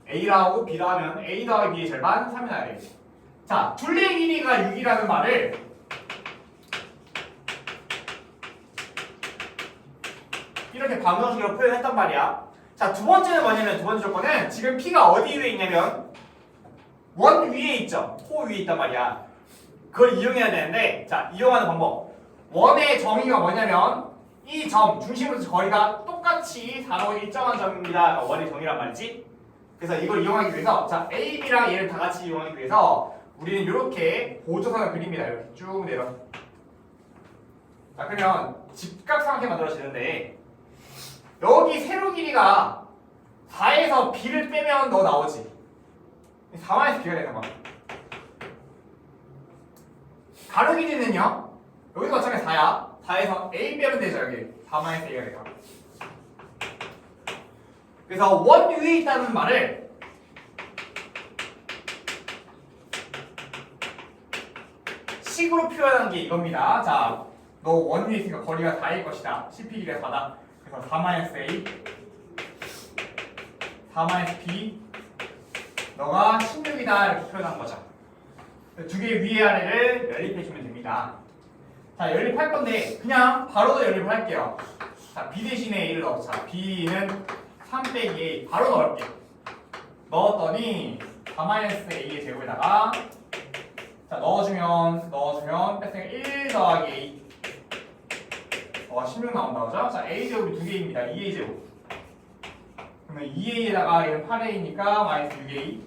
S1: A라 하고 B라 하면 A 더하기 B의 절반 3이 나와야 되겠지. 자, 둘레 길이가 6이라는 말을 이렇게 방정식으로 표현했단 말이야. 자, 두 번째는 뭐냐면 두 번째 조건은 지금 P가 어디 위에 있냐면 원 위에 있죠. 호 위에 있단 말이야. 그걸 이용해야 되는데 자 이용하는 방법. 원의 정의가 뭐냐면 이 점 중심으로부터 거리가 똑같이 사로 일정한 점입니다. 원의 정의란 말이지. 그래서 이걸 이용하기 위해서 자 AB랑 얘를 다 같이 이용하기 위해서 우리는 이렇게 보조선을 그립니다. 이렇게 쭉 내려. 자 그러면 직각삼각형이 만들어지는데 여기 세로 길이가 4에서 B를 빼면 너 나오지. 4만에서 B가 되는 거야. 가로 길이는요. 여기서 마찬가지 4야. 4에서 A 빼면 되죠. 여기 4만에서 A가 돼요. 그래서 원 위에 있다는 말을 식으로 표현한 게 이겁니다. 자, 너 원 위에 있으니까 거리가 4일 것이다. CP 길이가 4다. 그래서 4-A 4-B 너가 16이다 이렇게 표현한 거죠. 두 개 위에 아래를 연립해 주면 됩니다. 자, 연립할 건데 그냥 바로도 연립을 할게요. 자, B 대신에 A를 넣자. B는 3 빼기 A 바로 넣을게. 넣었더니 4-A의 제곱에다가 자 넣어주면 뺐으니까 1 더하기 A 16 나온다 그죠? 자 A 제곱이 2개입니다. 2A 제곱. 그러면 2A에다가 얘는 8A니까 마이너스 6A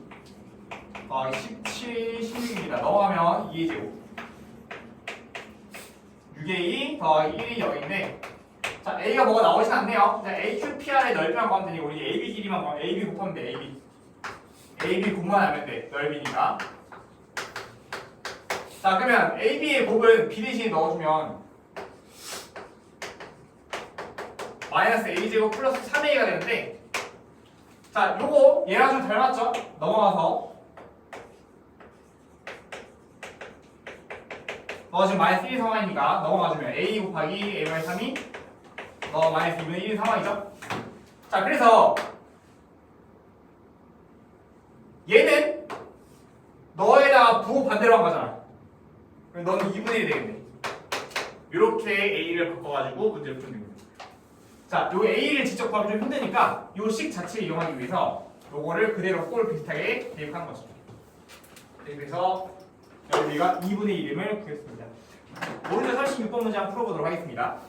S1: 더하기 17, 16입니다. 넘어가면 2A 제곱 6A 더하기 1이 0인데 자 A가 뭐가 나오진 않네요. 자 AQPR의 넓이만 구하면 되니 우리 AB 길이만 구하면 AB 곱하면 돼. AB 곱만 하면 돼. 넓이니까. 자 그러면 AB의 곱은 B 대신에 넣어주면 마이너스 A제곱 플러스 3A가 되는데 자 요거 얘랑 좀 닮았죠? 넘어가서 너 지금 마이너스 1이 상황이니까 넘어가주면 A 곱하기 A 마이너스 3이 너 마이너스 2분의 1이 상황이죠? 자 그래서 얘는 너에다가 부호 반대로 한 거잖아. 그럼 너는 2분의 1이 되겠네. 이렇게 A를 바꿔가지고 문제를 푸는 됩니다. 자, 요 A를 직접 구하면 좀 힘드니까 요 식 자체를 이용하기 위해서 요거를 그대로 꼴 비슷하게 대입한 거죠. 그래서 여기가 2분의 1임을 구했습니다. 오른쪽 36번 문제 한번 풀어보도록 하겠습니다.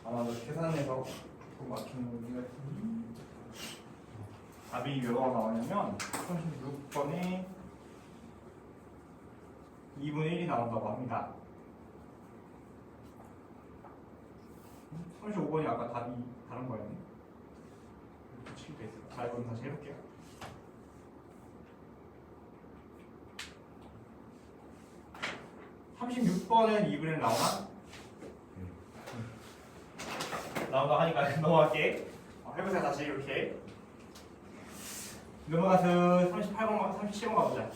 S1: 아마도 계산해서 좀 막히는 문제가 있으니 답이 뭐가 나오냐면 36번에 2분의 1이 나온다고 합니다. 35번이 아까 답이 다른 거였네. 7배. 자, 이건 다시 해볼게요. (36번은) 2분의 1 나오나? 나온다 하니까 넘어갈게. 해보세요. 다시 이렇게 넘어가서 38번, 37번 가보자.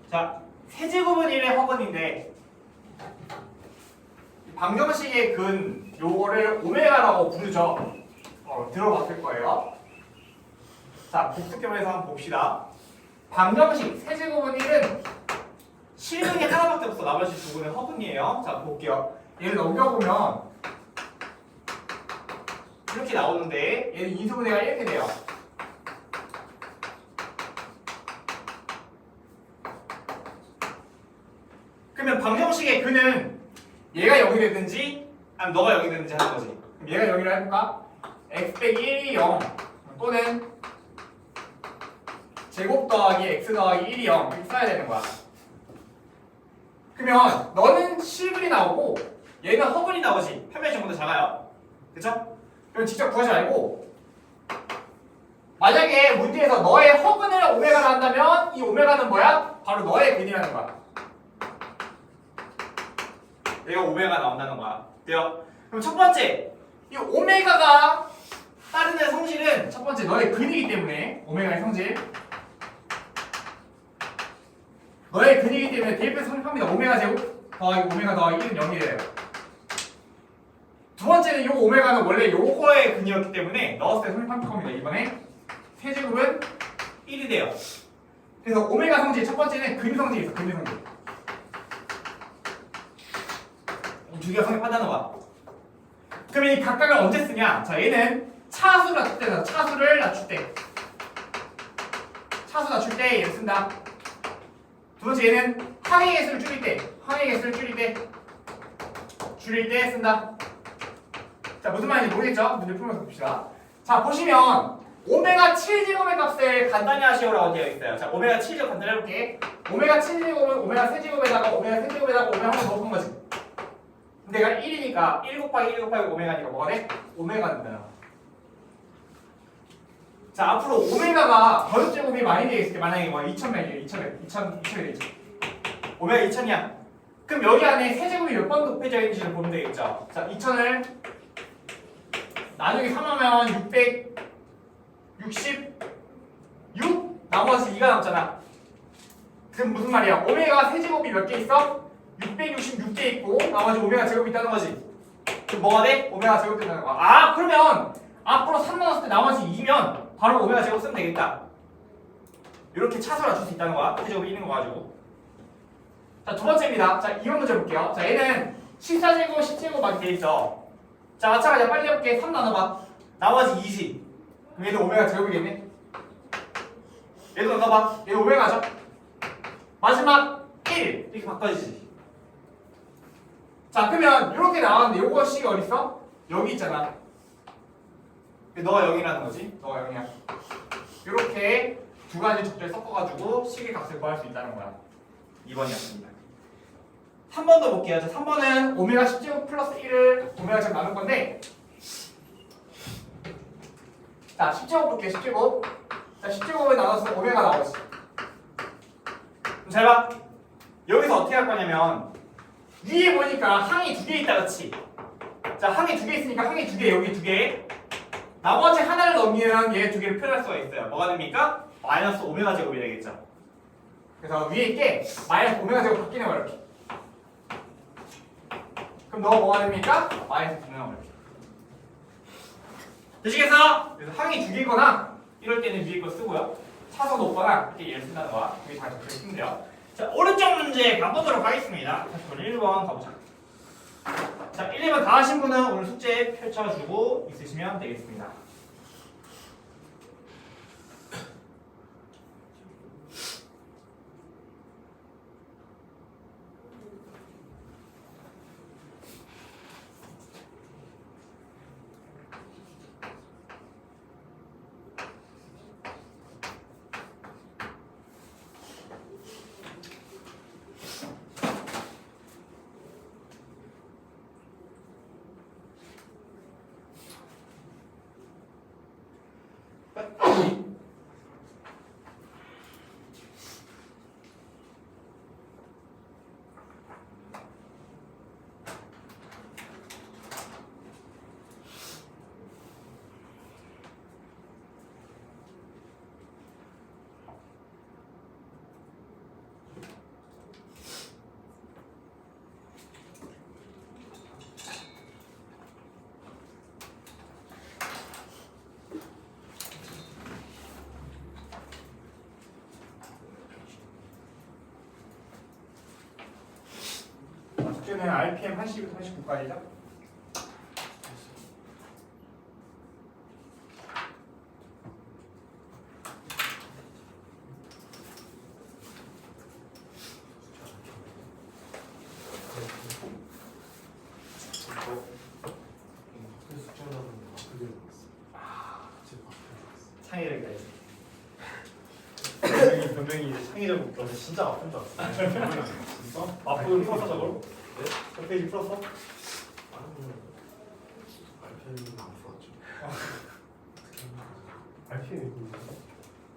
S1: 자, 세제곱은 1의 허근인데 방정식의 근 요거를 오메가라고 부르죠. 들어봤을 거예요. 자, 복습해서 한번 봅시다. 방정식 세제곱은 1은 실근이 하나밖에 없어. 나머지 두 분은 허근이에요. 자, 볼게요. 얘를 넘겨보면 이렇게 나오는데 얘는 인수분해가 이렇게 돼요. 그러면 방정식의 근은 얘가 0이 되든지 아니면 너가 0이 되든지 하는 거지. 그럼 얘가 0이라 해볼까? x 빼기 1이 0 또는 제곱 더하기 x 더하기 1이 0 이렇게 써야 되는 거야. 그러면 너는 실근이 나오고 얘는 허근이 나오지. 편면이 조금 더 작아요. 그쵸? 그럼 직접 구하지 말고 만약에 문제에서 너의 허근을 오메가로 한다면 이 오메가는 뭐야? 바로 너의 근이라는 거야. 얘가 오메가 나온다는 거야. 돼요? 그럼 첫 번째 이 오메가가 따르는 성질은 첫 번째 너의 근이기 때문에 오메가의 성질 너의 근이기 때문에 대입해서 성립합니다. 오메가 제곱 더하기 오메가 더하기 1은 0이 돼요. 두 번째는 이 오메가는 원래 요거의 근이었기 때문에 넣었을 때 성립할 겁니다. 이번에 세제곱은 1이 돼요. 그래서 오메가 성질 첫 번째는 근 성질이 있어. 근 성질. 두 개가 성립한다는 거야. 그러면 이 각각을 언제 쓰냐? 자, 얘는 차수를 낮출 때다. 차수를 낮출 때. 차수 낮출 때 얘를 쓴다. 두 번째 얘는 항의 개수를 줄일 때. 항의 개수를 줄일 때 쓴다. 자, 무슨 말인지 모르겠죠? 문제 풀면서 봅시다. 자, 보시면 오메가 7제곱의 값을 간단히 하시오라고 되어 있어요. 자, 오메가 7제곱 간단히 해볼게. 오메가 7제곱은 오메가 세제곱에다가 오메가 세제곱에다가 오메가 한번 더 푼 거지. 내가 1이니까 1 곱하기 1 곱하기 오메가니까 뭐가 돼? 오메가 된다. 자, 앞으로 오메가가 거듭제곱이 많이 되겠을 만약에 뭐 2000이 되지. 오메가 2000이야. 그럼 여기 안에 세제곱이 몇 번 곱해져 있는지를 보면 되겠죠. 자, 2000을 나누기 3하면 666 나머지 2가 남잖아. 그럼 무슨 말이야? 오메가 세제곱이 몇 개 있어? 666개 있고 나머지 오메가 제곱이 있다는 거지. 그럼 뭐가 돼? 오메가 제곱 된다는 거야. 아, 그러면 앞으로 3 나눴을 때 나머지 2면 바로 오메가 제곱 쓰면 되겠다. 이렇게 차수를 낮출 수 있다는 거야. 세제곱이 있는 거 가지고. 자, 두 번째입니다. 자, 이번 문제 볼게요. 자, 얘는 14제곱, 10제곱 막 돼 있어. 자, 마찬가지야. 빨리 해볼게. 3 나눠봐. 나머지 20. 그럼 얘도 오메가 제곱이겠네. 얘도 나눠봐. 얘도 오메가죠. 마지막 1 이렇게 바꿔지지. 자, 그러면 이렇게 나왔는데 요거 식이 어딨어? 여기 있잖아. 너가 0이라는 거지. 너가 0이야. 이렇게 두 가지 적절 섞어가지고 식의 값을 구할 수 있다는 거야. 2번이었습니다. 3번 더 볼게요. 자, 3번은 오메가 10제곱 플러스 1을 오메가 제곱 나눌 건데, 자, 10제곱 볼게요. 10제곱. 자, 10제곱에 나눠서 오메가 나오지. 잘 봐. 여기서 어떻게 할 거냐면 위에 보니까 항이 두 개 있다, 그렇지? 자, 항이 두 개 있으니까 항이 두 개, 여기 두 개. 나머지 하나를 넘기면 얘 두 개를 표현할 수가 있어요. 뭐가 됩니까? 마이너스 오메가 제곱이 되겠죠. 그래서 위에 있게 마이너스 오메가 제곱 바뀌는 거야, 이렇게. 그럼 너가 뭐가 됩니까? 마이너스 오메가 이렇게. 되시겠어? 그래서 항이 두 개거나 이럴 때는 위에 거 쓰고요. 차서 높거나 이렇게 얘를 쓴다는 거야. 여기 잘 적혀 있으면 돼요. 자, 오른쪽 문제 가보도록 하겠습니다. 다시 우리 1번 가보자. 자, 1, 2번 다 하신 분은 오늘 숙제 펼쳐주고 있으시면 되겠습니다. 숙제는 RPM 80에서 89까지죠? 창의력이 다 있어. 변명이 이제 창의적 웃겨.
S2: 진짜 아픈 줄 알았어.
S1: 진짜? 앞으로 풀었어 저걸?
S2: 네?
S1: 저 페이지 풀었어?
S2: 아니면 알펜은 안 풀었죠.
S1: RPM이 있는데?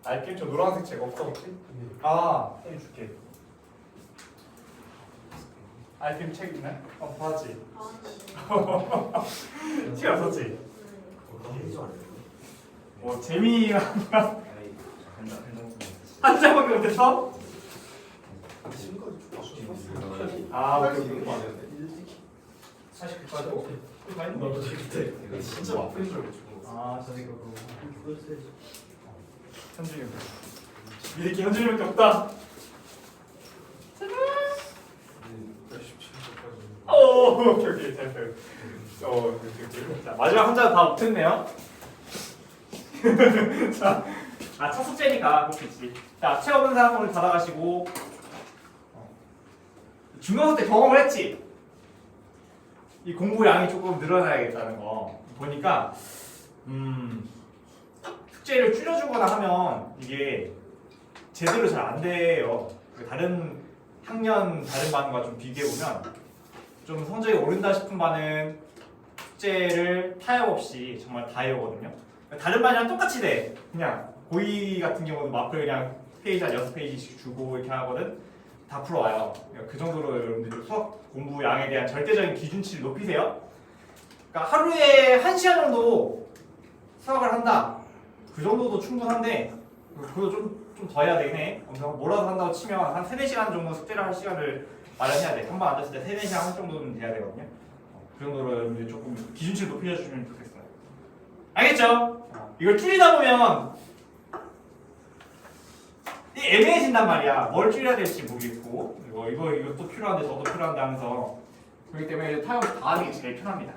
S1: RPM 저 노란색 책 없어 혹시?
S2: 네.
S1: 아, 쌤 줄게. RPM 책 있네? 봤지? 책 없었지?
S2: 한줄 알아요.
S1: 뭐 재미가 한 장밖에 못했어?
S2: 지금까지
S1: 아, 오케이.
S2: 이거 안 했는데.
S1: 49까지? 오케이. 다 했네.
S2: 나도 그때 진짜 아픈 줄 알고.
S1: 아, 저 새끼
S2: 그걸 써야지.
S1: 현준이 형. 이렇게 현준이밖에 없다.
S2: 87까지.
S1: 오, 오케이, 잘. 오케이. 자, 마지막 한 잔 다 못했네요. 자, 첫 숙제니까 그렇겠지. 자, 체험 문상 오늘 받아가시고 중간고 때 경험을 했지. 이 공부량이 조금 늘어나야겠다는 거 보니까 숙제를 줄여주거나 하면 이게 제대로 잘 안 돼요. 다른 학년 다른 반과 좀 비교해 보면 좀 성적이 오른다 싶은 반은 숙제를 타협 없이 정말 다 해오거든요. 다른 반이랑 똑같이 돼. 그냥 고2 같은 경우는 마플 그냥 페이지 한 6페이지씩 주고 이렇게 하거든. 다 풀어와요. 그러니까 그 정도로 여러분들 수학 공부 양에 대한 절대적인 기준치를 높이세요. 그러니까 하루에 1시간 정도 수학을 한다. 그 정도도 충분한데 그거 좀 더 해야 되긴 해. 몰아서 한다고 치면 한 3-4시간 정도 숙제를 할 시간을 마련해야 돼. 한 번 앉았을 때 3-4시간 할 정도는 돼야 되거든요. 그 정도로 여러분들 조금 기준치를 높여주시면 좋겠어요. 알겠죠? 이걸 줄이다 보면 애매해진단 말이야. 뭘 줄여야 될지 모르겠고 이것도 필요한데 저도 필요한데 하면서 그렇기 때문에 타협 다 하는 게 제일 편합니다.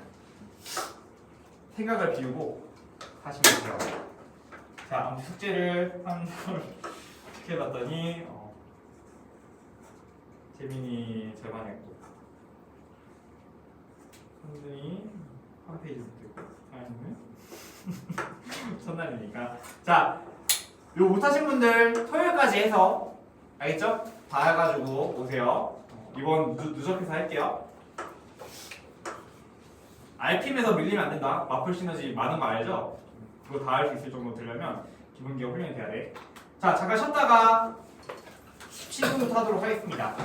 S1: 생각을 비우고 하시면 돼요. 자, 아무튼 숙제를 한 어떻게 해봤더니 재민이 절반 했고 현준이 한 페이지 못했고 아니면 첫날이니까 자, 요 못하신 분들 토요일까지 해서 알겠죠? 다 해가지고 오세요. 이번 누적해서 할게요. RPM에서 밀리면 안 된다. 마플 시너지 많은 거 알죠? 그거 다 할 수 있을 정도 되려면 기본 기업 훈련이 돼야 돼. 자, 잠깐 쉬었다가 17분부터 하도록 하겠습니다.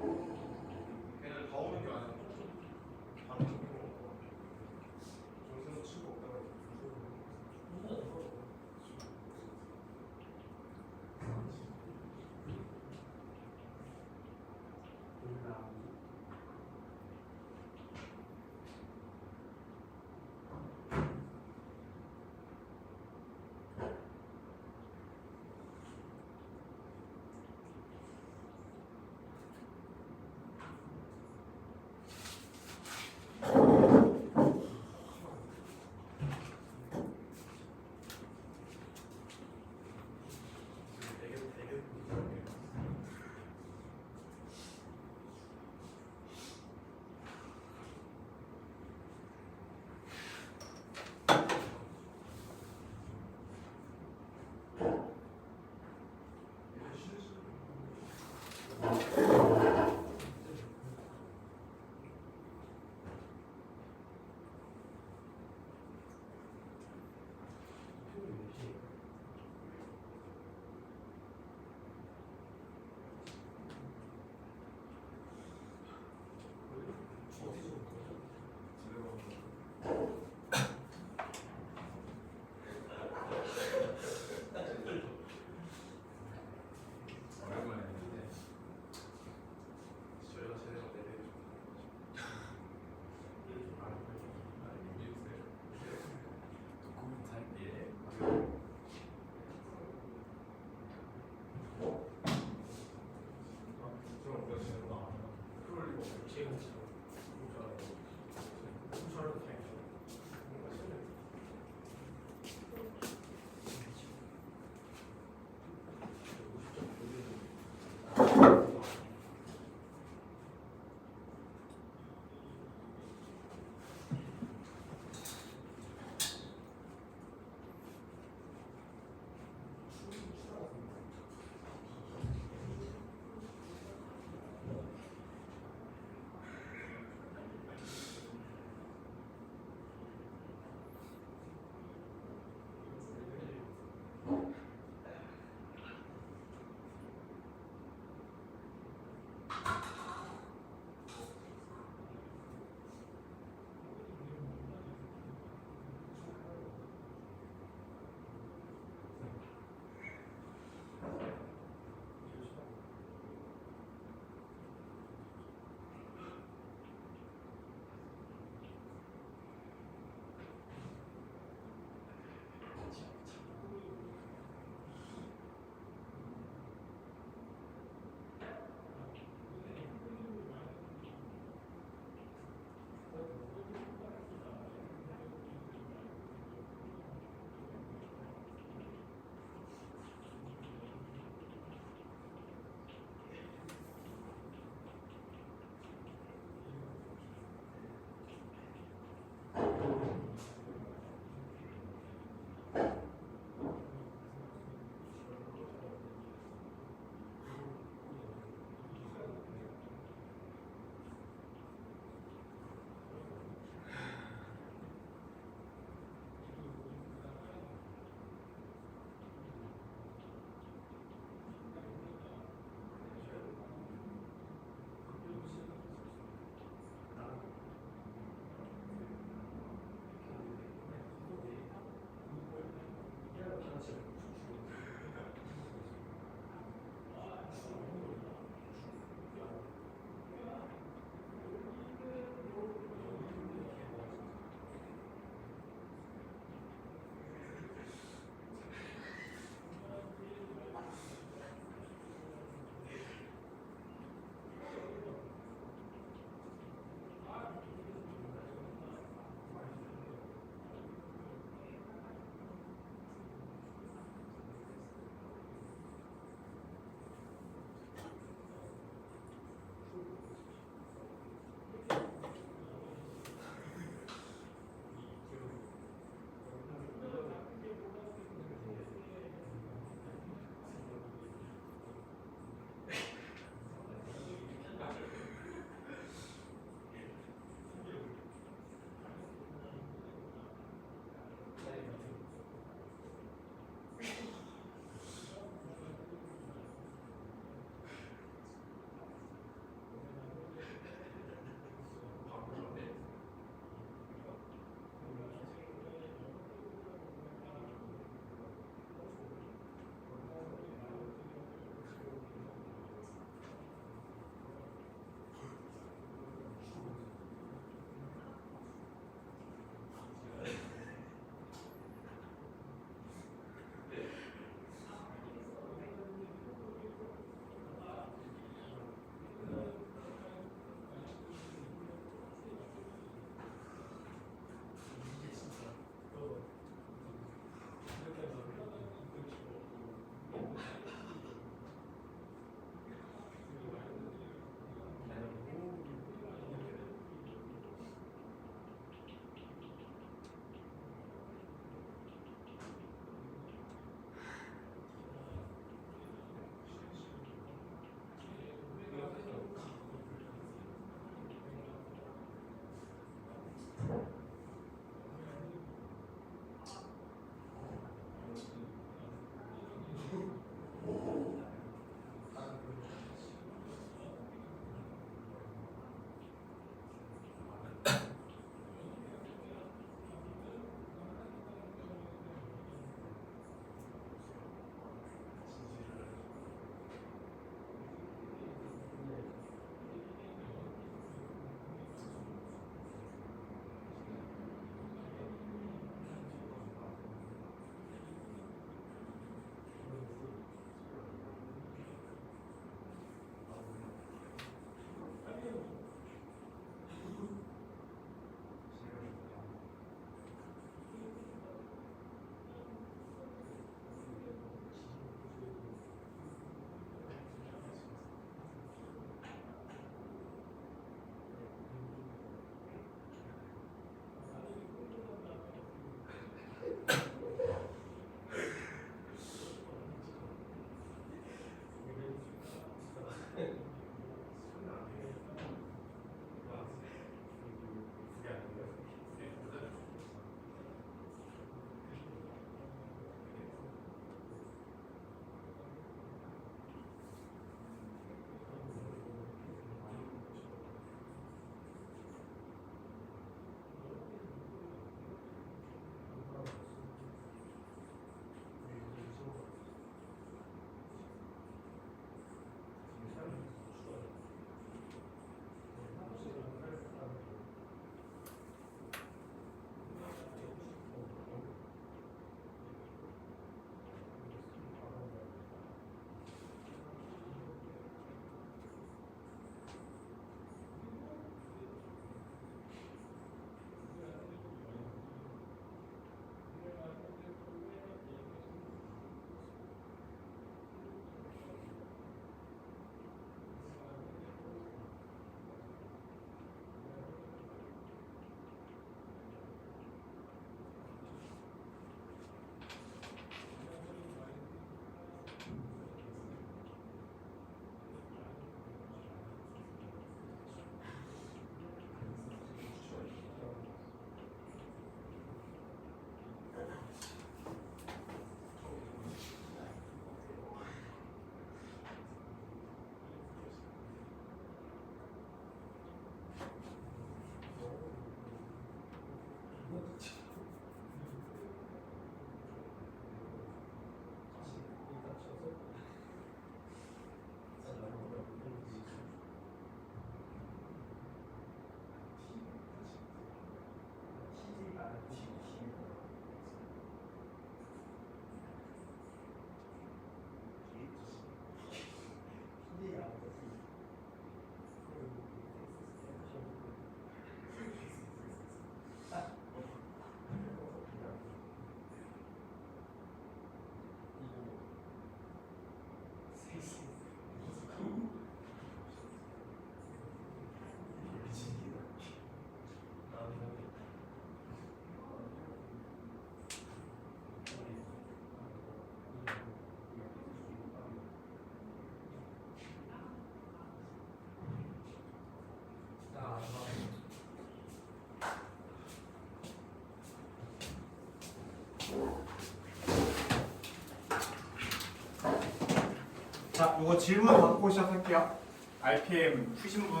S1: 자, 이거 질문 받고 시작할게요. RPM 푸신 분.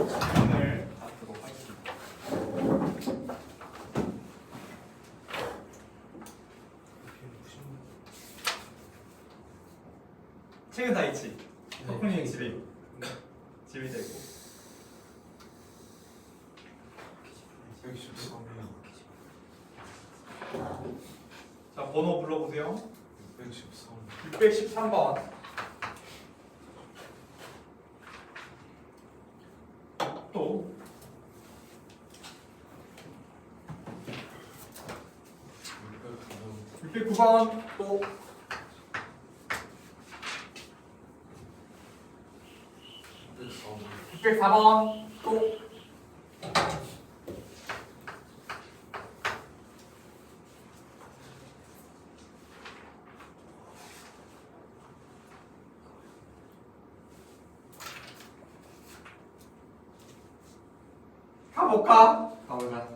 S1: 질문을 받도록 하겠습니다. 책은 다 있지? 석훈이 집에 집에 다 있고.
S2: 113명.
S1: 자, 번호 불러보세요.
S2: 113.
S1: 613번. 또 609번. 또 604번. 또 가보자.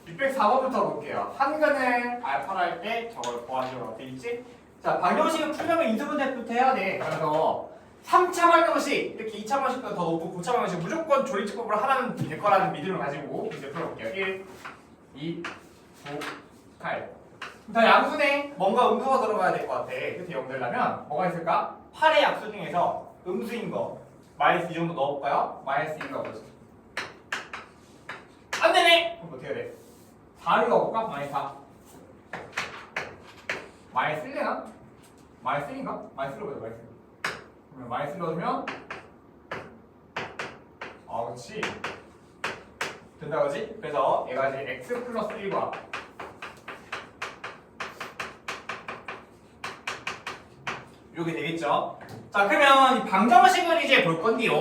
S1: 604번부터 볼게요. 한근을 알파로 할 때 저걸 구하시면 어떻게 있지? 자, 방정식을 풀려면 인수분해부터 해야 돼. 그래서 3차 방정식 이렇게 2차 방정식보다 더 높고 9차 방정식 무조건 조리집법으로 하나는 될 거라는 믿음을 가지고 이제 풀어볼게요. 1, 2, 9, 8. 자, 양수네 뭔가 음수가 들어가야 될 것 같아. 끝에 0 되려면 뭐가 있을까? 8의 약수 중에서 음수인 거 마이너스 이 정도 넣어볼까요? 마이너스 1 넣어보자. 안 되네! 그럼 어떻게 해야 돼? 4를 넣어볼까? 마이너스 4. 마이너스 1 되나? 마이너스 1인가? 마이너스 1로 보자, 마이너스 1. 그러면 마이너스 1 넣어주면 그렇지. 된다, 그지? 그래서 얘가 이제 x 플러스 1과 이렇게 되겠죠? 자, 그러면 이 방정식을 이제 볼 건데요.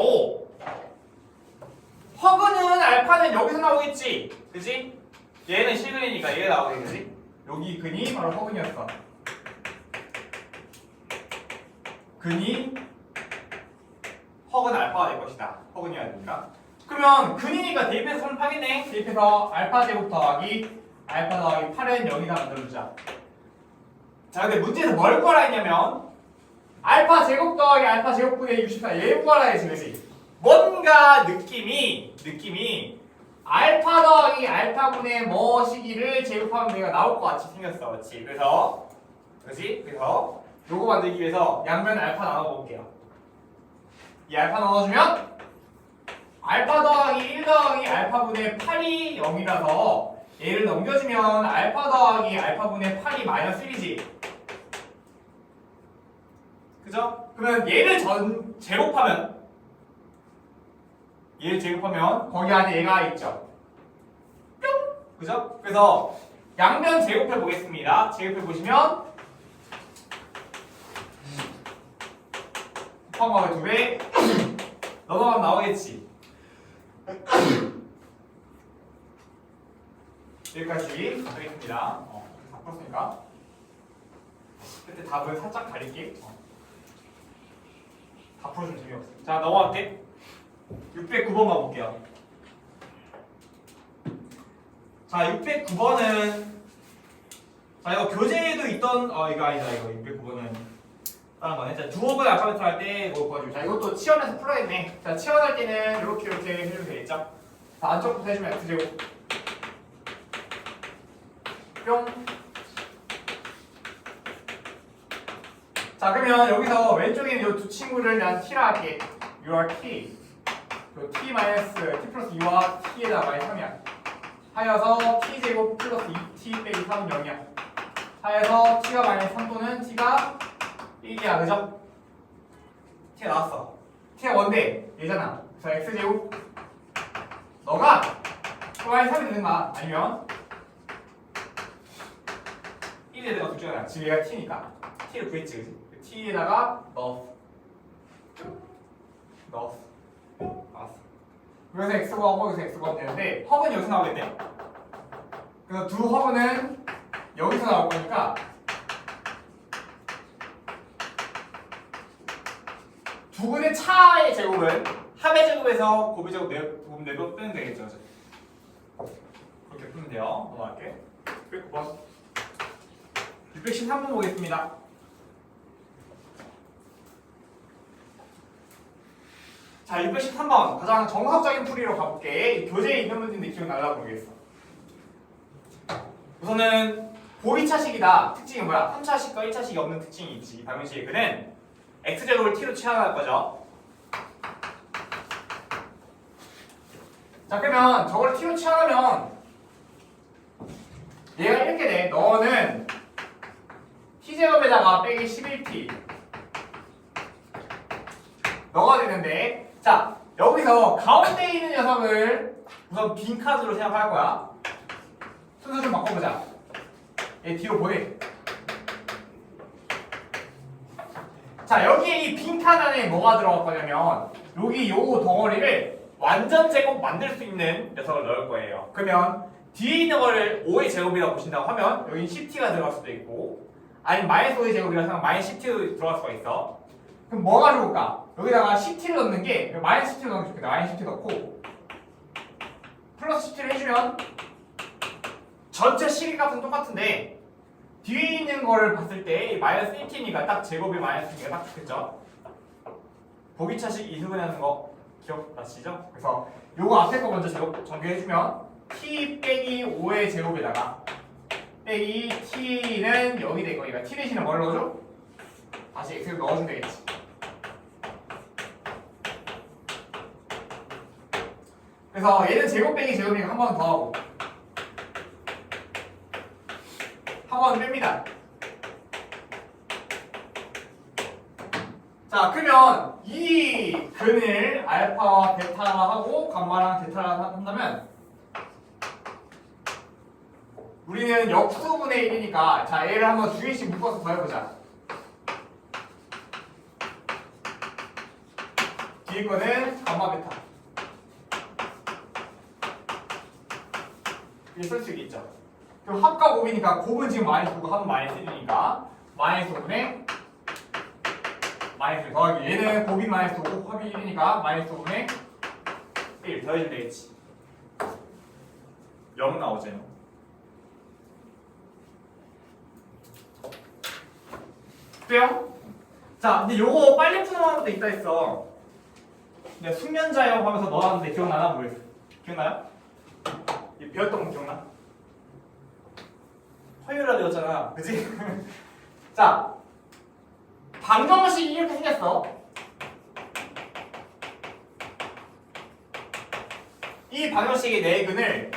S1: 허그는 알파는 여기서 나오겠지? 그지? 얘는 시그니까 얘가 나오겠지? 여기 근이 바로 허근이었어. 근이 허근 알파가 될 것이다. 허근이어야 되니까. 그러면 근이니까 대입해서 설명하겠네. 대입해서 알파 제곱 더하기 알파 더하기 8은 여기다 만들어주자. 자, 근데 문제에서 뭘 구하라 했냐면 알파 제곱 더하기 알파 제곱분의 64 얘 구하라 했지, 그치? 뭔가 느낌이 알파 더하기 알파분의 뭐 시기를 제곱하면 얘가 나올 것 같이 생겼어, 그렇지? 그래서 요거 만들기 위해서 양변 알파 나눠볼게요. 이 알파 나눠주면 알파 더하기 1 더하기 알파분의 8이 0이라서 얘를 넘겨주면 알파 더하기 알파분의 8이 마이너스 1이지. 그죠? 그러면 얘를 제곱하면 거기 안에 얘가 있죠. 뿅! 그죠? 그래서 양변 제곱해 보겠습니다. 제곱해 보시면 곱한 거에 2배 넘어가면 나오겠지. 여기까지 하겠습니다. 다 풀었으니까 그때 답을 살짝 가릴게. 다 풀어주면 재미없어. 자, 넘어갈게. 609번 가볼게요. 자, 609번은 자, 이거 교재에도 있던 이거 아니다. 이거 609번은 다른 거네. 자, 두억을 아까부터 할 때 이거 보여주고. 자, 이것도 치환해서 풀어야겠네. 자, 치환할 때는 이렇게 해주면 되겠죠. 자, 안쪽부터 해주면 x제곱 뿅. 자, 그러면 여기서 왼쪽에 있는 이 두 친구를 난 t라 할게. your t t 마이너스 t 플러스 2와 t에다 마이너스 3이야. 하여서 t제곱 플러스 2t 빼기 3은 0이야. 하여서 t가 마이너스 3 또는 t가 1이야. 그죠? t가 나왔어. t가 뭔데? 얘잖아. 그래서 x제곱 너가 마이너스 3이 되는가? 아니면 1이 되는가? 둘 중에 하나. 지금 얘가 t니까 t를 구했지, 그지? t에다가 넣었어. 알았어. 여기서 x 구하고 여기서 x 구하면 되는데 허브는 여기서 나오겠네요. 그래서 두 허브는 여기서 나올 거니까 두 근의 차의 제곱은 합의 제곱에서 곱의 제곱 내고 빼면 되겠죠. 그렇게 풀면 돼요. 넘어갈게. 609번 613번 보겠습니다. 자, 613번 가장 정석적인 풀이로 가볼게. 교재에 있는 문제인데 기억날라 모르겠어. 우선은 보이차식이다. 특징이 뭐야? 3차식과 1차식이 없는 특징이 있지. 방정식의 그는 x제곱을 t로 치환할 거죠. 자, 그러면 저걸 t로 치환하면 얘가 이렇게 돼. 너는 t제곱에다가 빼기 11t 너가 되는데, 자, 여기서 가운데 있는 녀석을 우선 빈칸으로 생각할 거야. 순서 좀 바꿔보자. 얘 뒤로 보내. 자, 여기에 이 빈칸 안에 뭐가 들어갈 거냐면 여기 요 덩어리를 완전 제곱 만들 수 있는 녀석을 넣을 거예요. 그러면 뒤에 있는 거를 5의 제곱이라고 보신다고 하면 여기 10t가 들어갈 수도 있고, 아니면 마이너스 5의 제곱이라고 하면 마이너스 10t 들어갈 수가 있어. 그럼 뭐가 좋을까? 여기다가 10t를 넣는 게 마이너스 10t를 넣으면 좋겠다. 마이너스 10t 넣고 플러스 10t를 해주면 전체 시계값은 똑같은데 뒤에 있는 거를 봤을 때 마이너스 1t니까 딱 제곱이 마이너스 1가 딱 좋겠죠? 보기차식 이수분해하는 거 기억나시죠? 그래서 요거 앞에 거 먼저 정리해주면 t 빼기 5의 제곱에다가 빼기 t는 0이 될 거니까 t 대신에 뭘 넣어줘? 다시 x를 넣어주면 되겠지. 그래서 얘는 제곱 빼기 제곱이니까 한 번 더 하고 한 번 뺍니다. 자, 그러면 이 근을 알파와 베타라 하고 감마랑 데타라 한다면 우리는 역수분의 1이니까 자, 얘를 한번 두 개씩 묶어서 더해보자. 뒤에 거는 감마 베타 이렇게 쓸 수 있겠죠. 그럼 합과 곱이니까 곱은 지금 마이너스 9고 합은 마이너스 1이니까 마이너스 5분의 마이너스 1 더하기 얘는 곱이 마이너스 5고 합이 1이니까 마이너스 5분의 1 더해주면 되겠지. 0 나오죠. 돼요? 자, 근데 요거 빨리 푸는 방법도 있다 했어. 내가 숙련자형 하면서 넣어놨는데 기억나나? 뭐였어? 기억나요? 이 배웠던 거 기억나? 화요일에 배웠잖아, 그치? 자, 방정식이 이렇게 생겼어. 이 방정식의 내근을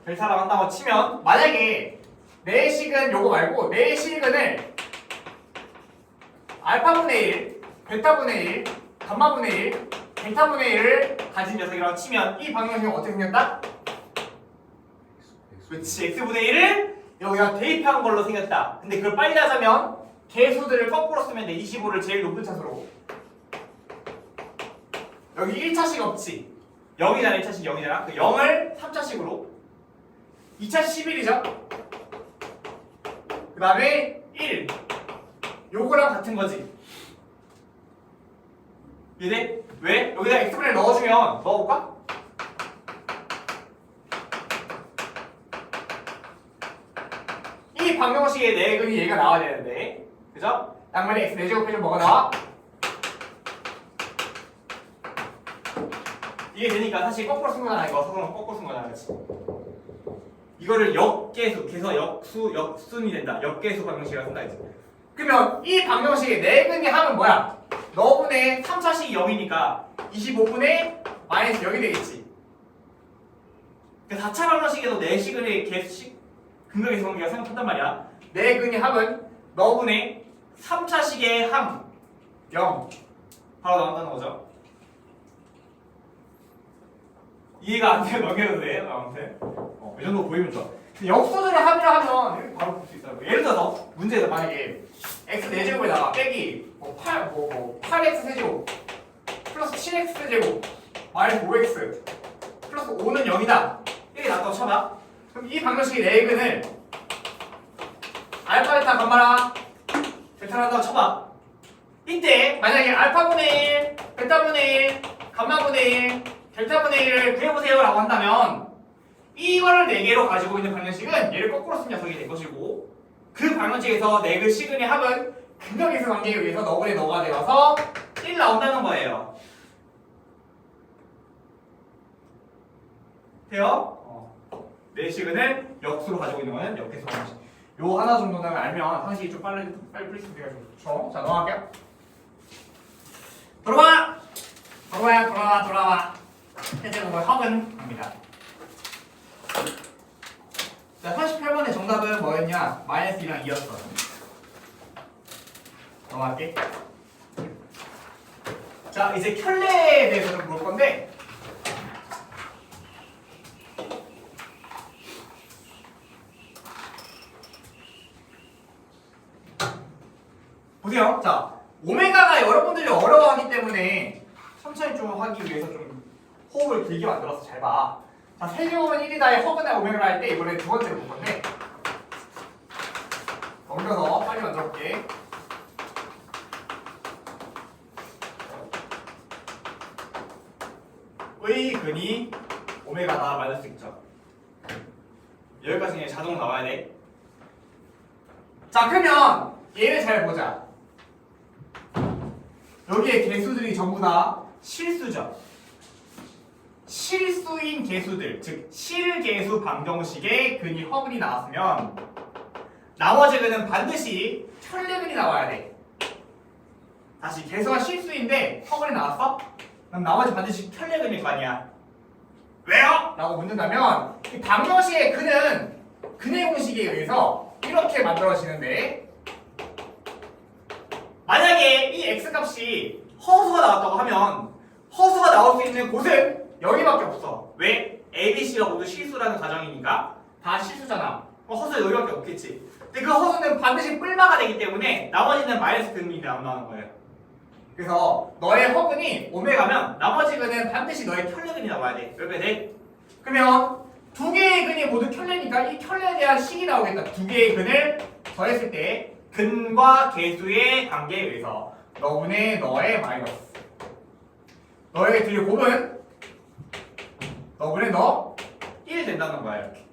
S1: 델타라고 한다고 치면 만약에 내식은 요거 말고 내식은을 알파분의 1, 베타분의 1, 감마분의 1, 델타분의 1을 가진 녀석이라고 치면 이 방정식은 어떻게 생겼다? 그렇지, x분의 1을 여기다 대입한 걸로 생겼다. 근데 그걸 빨리 하자면 개수들을 거꾸로 쓰면 돼. 25를 제일 높은 차수로. 여기 1차식 없지? 0이잖아. 1차식 0이잖아. 그 0을 3차식으로 2차식 11이죠? 그 다음에 1 요거랑 같은 거지. 이해돼? 왜? 여기다 x분을 넣어주면 넣어볼까? 이 방정식의 내근이 얘가 나와야 되는데 그죠? 양면에 x 4제곱 빼면 뭐가 나와? 이게 되니까 사실 거꾸로 쓴 거잖아. 이거 서로 거꾸로 쓴 거잖아. 그치? 이거를 역계수, 그래서 역순이 된다. 역계수 방정식이라고 쓴다 이제. 그러면 이 방정식의 내근이 하면 뭐야? 너분의 3차식이 0이니까 25분의 마이너스 0이 되겠지. 그 4차 방정식에도 내시근의 개수식 근각의 관계가 생각한단 말이야. 내근이 합은 너분의 3차식의 함 0 바로 나온다는 거죠. 이해가 안 돼요. 넘겨도 돼. 아무튼 이 정도 보이면 좋아. 역수들을 합이라 하면 이렇게 바로 볼 수 있어요. 예를 들어서 문제에서 만약에 x 4제곱에다가 빼기 8x 세제곱 플러스 7x 세제곱 마이너스 5x 플러스 5는 0이다. 이렇게 나왔다고 쳐봐. 그럼 이 방정식의 내근을 알파 베타 감마라 델타를 한다고 쳐봐. 이때 만약에 알파분의 1, 베타분의 1, 감마분의 1, 델타분의 1을 구해보세요 라고 한다면 이거를 4개로 가지고 있는 방정식은 얘를 거꾸로 쓴 녀석이 될 것이고 그 방정식에서 내근 시근의 합은 근각에서 관계에 의해서 너분의 너가 되어서 1 나온다는 거예요. 돼요? 내시근을 역수로 가지고 있는 거는 역계수 방정식. 요 하나 정도는 알면 상식이 좀 빨리 풀릴 수 있게 좋죠. 자, 넘어갈게요. 돌아와. 해제곡을 합은 합니다. 자, 38번의 정답은 뭐였냐? 마이너스 2랑 2였어. 넘어갈게. 자, 이제 켤레에 대해서 좀 볼 건데 보세요. 자, 오메가가 여러분들이 어려워하기 때문에 천천히 좀 하기 위해서 좀 호흡을 길게 만들어서 잘 봐. 자, 세제곱은 1이다의 허근의 오메가를 할 때 이번에 두 번째로 볼 건데 넘겨서 빨리 만들어볼게. 의 근이 오메가다 맞을 수 있죠. 여기까지 그냥 자동 나와야 돼. 자, 그러면 얘를 잘 보자. 여기에 개수들이 전부 다 실수죠. 실수인 개수들, 즉 실개수 방정식의 근이 허근이 나왔으면 나머지 근은 반드시 편례근이 나와야 돼. 다시 개수가 실수인데 허근이 나왔어? 그럼 나머지 반드시 편례근일 거 아니야. 왜요? 라고 묻는다면 이 방정식의 근은 근의 공식에 의해서 이렇게 만들어지는데 만약에 이 x값이 허수가 나왔다고 하면 허수가 나올 수 있는 곳은 여기밖에 없어. 왜? A, B, C가 모두 실수라는 가정이니까 다 실수잖아. 허수 여기밖에 없겠지. 근데 그 허수는 반드시 뿔마가 되기 때문에 나머지는 마이너스 근이 안 나오는 거예요. 그래서 너의 허근이 오메가면 나머지 근은 반드시 너의 켤레근이 나와야 돼. 몇 배 돼? 그러면 두 개의 근이 모두 켤레니까 이 켤레에 대한 식이 나오겠다. 두 개의 근을 더했을 때 근과 개수의 관계에 의해서 너분의 너의 마이너스 너의 둘의 곱은 너분의 너 1 된다는 거야. 이렇게.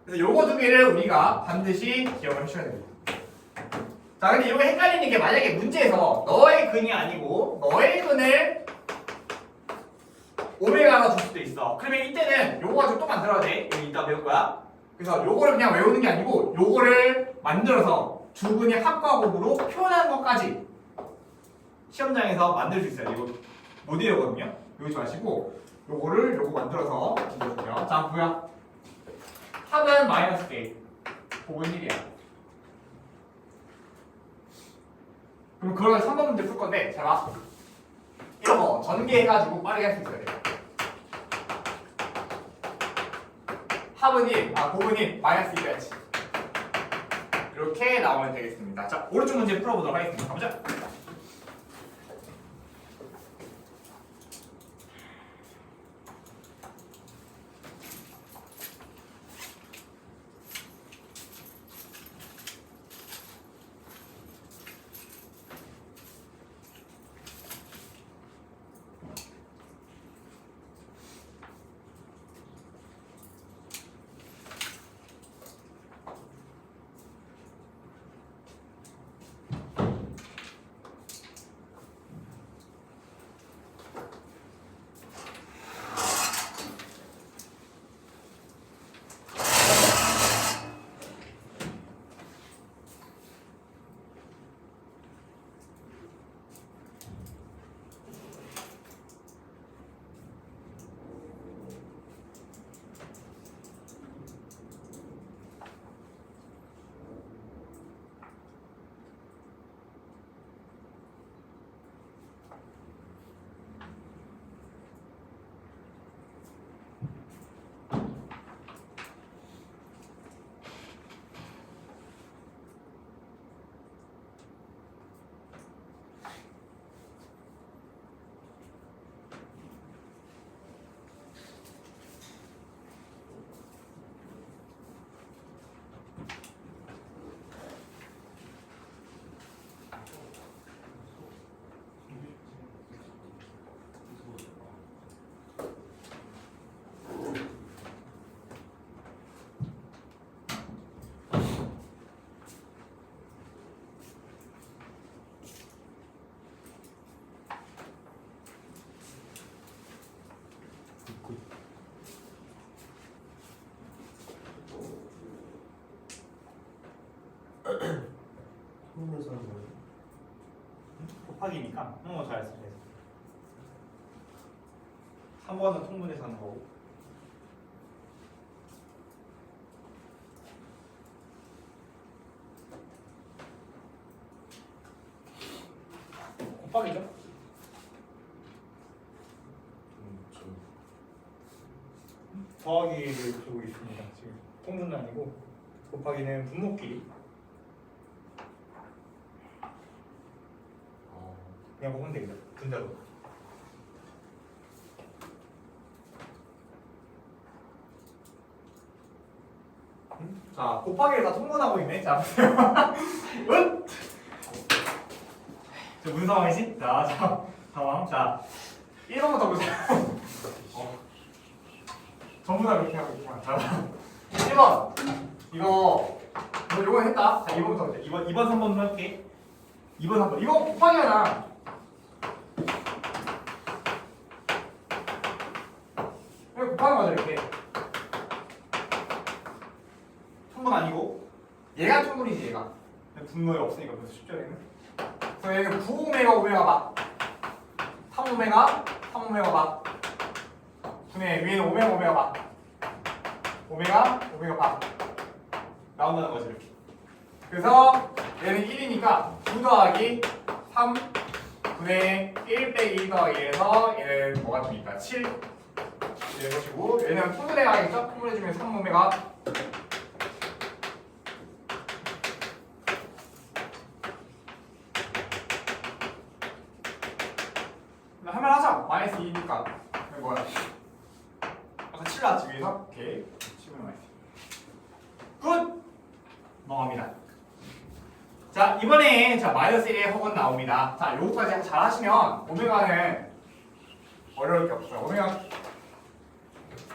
S1: 그래서 요거 두 개를 우리가 반드시 기억을 해줘야 됩니다. 자, 근데 이거 헷갈리는 게 만약에 문제에서 너의 근이 아니고 너의 근을 오메가가 줄 수도 있어. 그러면 이때는 요거 가지고 또 만들어야 돼. 여기 이따 배울 거야. 그래서 요거를 그냥 외우는 게 아니고 요거를 만들어서 두 근의 합과 곱으로 표현하는 것까지 시험장에서 만들 수 있어요. 이거 못 외우거든요. 외우지 마시고 요거를 요거 만들어서 만들어주세요. 자, 뭐야? 합은 마이너스 A, 곱은 1이야. 그럼 그걸 3번 문제 풀 건데, 잘 봐. 이런 거 전개해가지고 빠르게 할 수 있어야 돼요. 합은 1, 곱은 1, 마이너스 1이야지. 이렇게 나오면 되겠습니다. 자, 오른쪽 문제 풀어보도록 하겠습니다. 가보자.
S2: 통문에서 하는 거예요?
S1: 곱하기니까 잘했어. 3번은 통분해서 하는 거고. 곱하기죠? 더하기를 주고 있습니다. 지금 통분은 아니고 곱하기는 분모끼리. 그냥 보면 되겠다. 분자로. 자, 곱하기를 다 통분하고 있네. 자, 보세요. 응? 저 무슨 상황이지? 자, 상황. 자, 1번부터 보세요. 전부 다 그렇게 하고 있구나. 자, 1번. 이거 너 요거 했다. 자 2번부터 보자. 2번 3번 할게. 2번 3번. 이거 곱하기잖아. 이거 곱하는 거죠 이렇게. 통분 아니고 얘가 통분이지 얘가. 분모에 없으니까 벌써 10절에는. 그래서 얘는 9오메가 오메가 막 3오메가 3오메가 막 분의 위에는 오메가 오메가 막 오메가 오메가 막 나온다는 거지 이렇게. 그래서 얘는 1이니까 9 더하기 3 분의 1 빼기 1 더하기 1에서 얘는 뭐가 됩니까? 7 이런 것이고 얘는 통분해 가겠죠? 통분해주면 3오메가 할만하자. 마이너스 2니까 이거 뭐야? 아까 7 나왔지 위에서? 오케이 7분의 마이너스 굿! 넘어갑니다. 자 이번에 자 마이너스 1의 허근 나옵니다. 자 요거까지 잘 하시면 오메가는 어려울 게 없어요. 오메가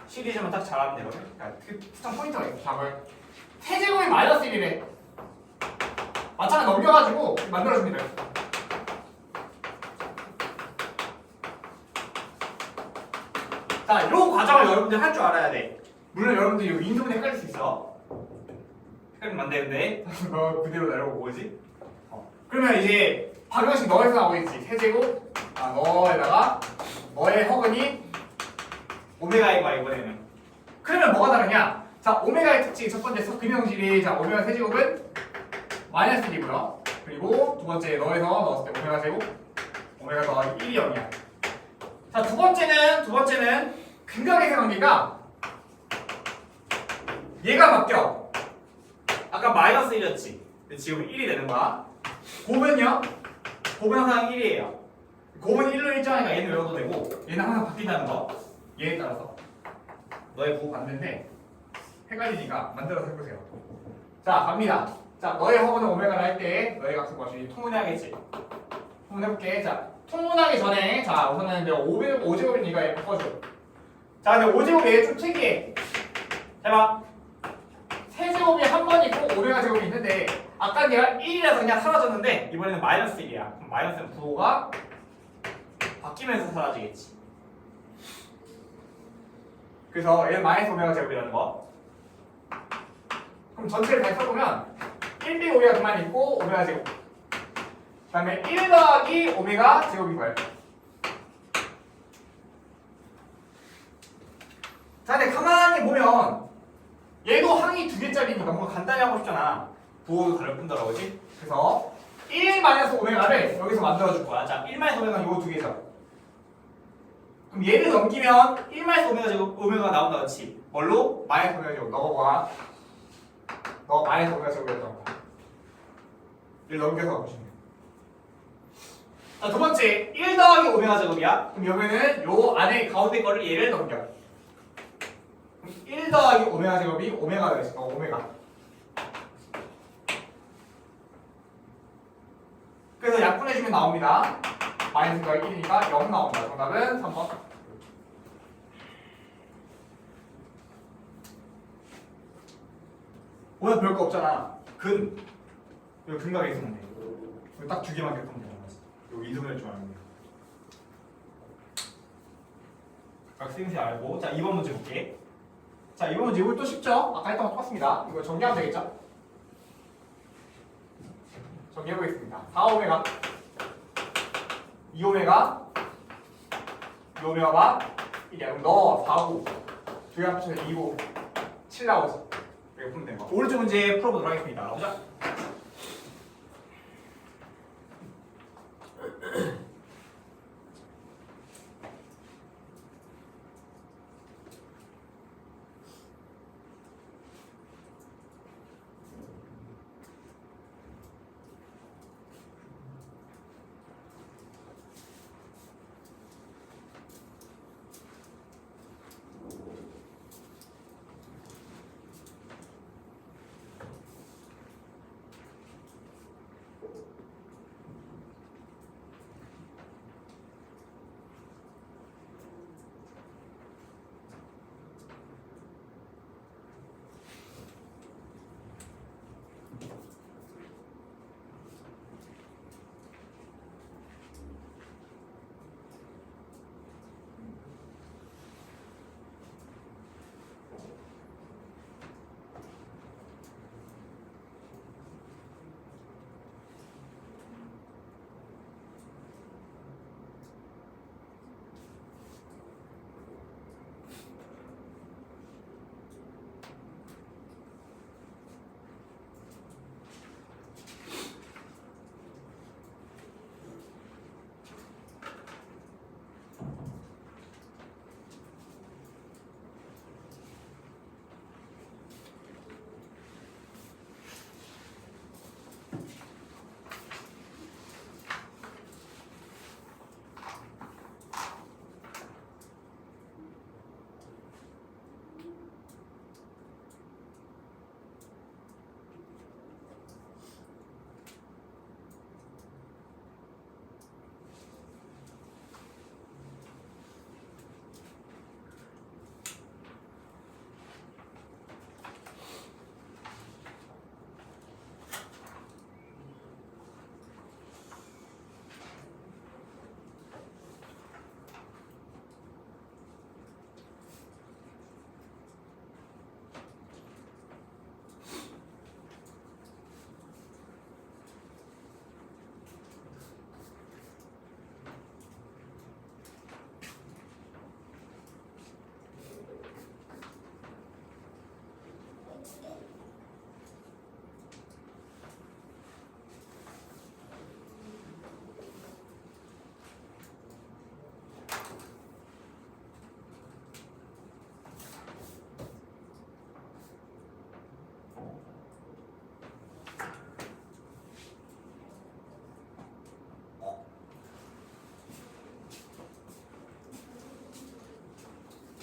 S1: 시리즈만 딱 잘하면 되거든. 그러니까 그 특정 포인트가 있어. 답을 세제곱이 마이너스 1이래. 마찬가지 넘겨가지고 만들어주면 돼요. 자, 이 과정을 여러분들 할 줄 알아야 돼. 물론 여러분들 이 인수분해 헷갈릴 수 있어. 헷갈리면 안 되는데 너 그대로 내려오고 뭐지? 그러면 이제 방정식 너에서 나오겠지. 세제곱 너에다가 너의 허근이 오메가인 거야 이번에는. 그러면 뭐가 다르냐? 자, 오메가의 특징 첫 번째 근형질이 자 오메가 세제곱은 마이너스 1이고요. 그리고 두 번째 너에서 넣었을 때 오메가 제곱 오메가 더하기 1이 0이야. 자, 두 번째는 근각의 관계가 얘가 바뀌어. 아까 마이너스 1이었지. 근데 지금 1이 되는 거야. 곱은요? 곱은 항상 1이에요. 곱은 1로 일정하니까 얘는 외워도 되고 얘는 항상 바뀐다는 거. 얘에 따라서 너의 곱 반대인데 헷갈리니까 만들어서 해보세요. 자, 갑니다. 자, 너의 허브는 오메가를 할 때 너의 값을 구하시니 통분해야겠지. 통분해볼게. 자, 통분하기 전에 자 우선은 내가 5제곱을 네가 바꿔줘. 자 근데 5제곱 얘 좀 특이해. 해봐. 세제곱이 한 번 있고 오메가 제곱이 있는데 아까 얘가 1이라서 그냥 사라졌는데 이번에는 마이너스 1이야. 그럼 마이너스는 부호가 바뀌면서 사라지겠지. 그래서 얘는 마이너스 오메가 제곱이라는 거. 그럼 전체를 다 써보면 1 빼기 오메가 그만 있고 오메가 제곱 그 다음에 1 더하기 오메가 제곱인 거예요. 자, 근데 가만히 보면 얘도 항이 2개짜리니까 뭔가 간단히 하고 싶잖아. 부호도 다를 뿐더러 그지? 그래서 1 마이너스 오메가를 여기서 만들어줄 거야. 자, 1 마이너스 오메가는 이거 2개죠. 그럼 얘를 넘기면 1 마이너스 오메가 제곱 오메가가 나온다 그렇지? 뭘로? 마이너스 오메가 제곱 넣어봐. 너 마이너스 오메가 제곱이었던 거야. 얘를 넘겨서 보시면 돼. 자, 두 번째 1 더하기 오메가 제곱이야. 그럼 여기는 요 안에 가운데 거를 얘를 넘겨. 1 더하기 오메가 제곱이 오메가가 되겠어. 오메가. 그래서 약분해주면 나옵니다. 마이너스 더하기 1이니까 0 나온다. 정답은 3번. 오늘 별거 없잖아. 여기 근각에 있으면 돼. 여기 딱 2개만 겹하면 되는 거지. 여기 이동할 줄 알았네. 각 쓰임새 알고. 자, 2번 문제 볼게. 자, 이번 문제 이거 또 쉽죠? 아까 했던 거 똑같습니다. 이거 정리하면 되겠죠? 정리해보겠습니다. 4오메가 2오메가 2오메가가 1이야. 그럼 너 4고 2개 합쳐서 2고 7 나오죠? 이렇게 풀면 되는 거. 오른쪽 문제 풀어보도록 하겠습니다. 보자.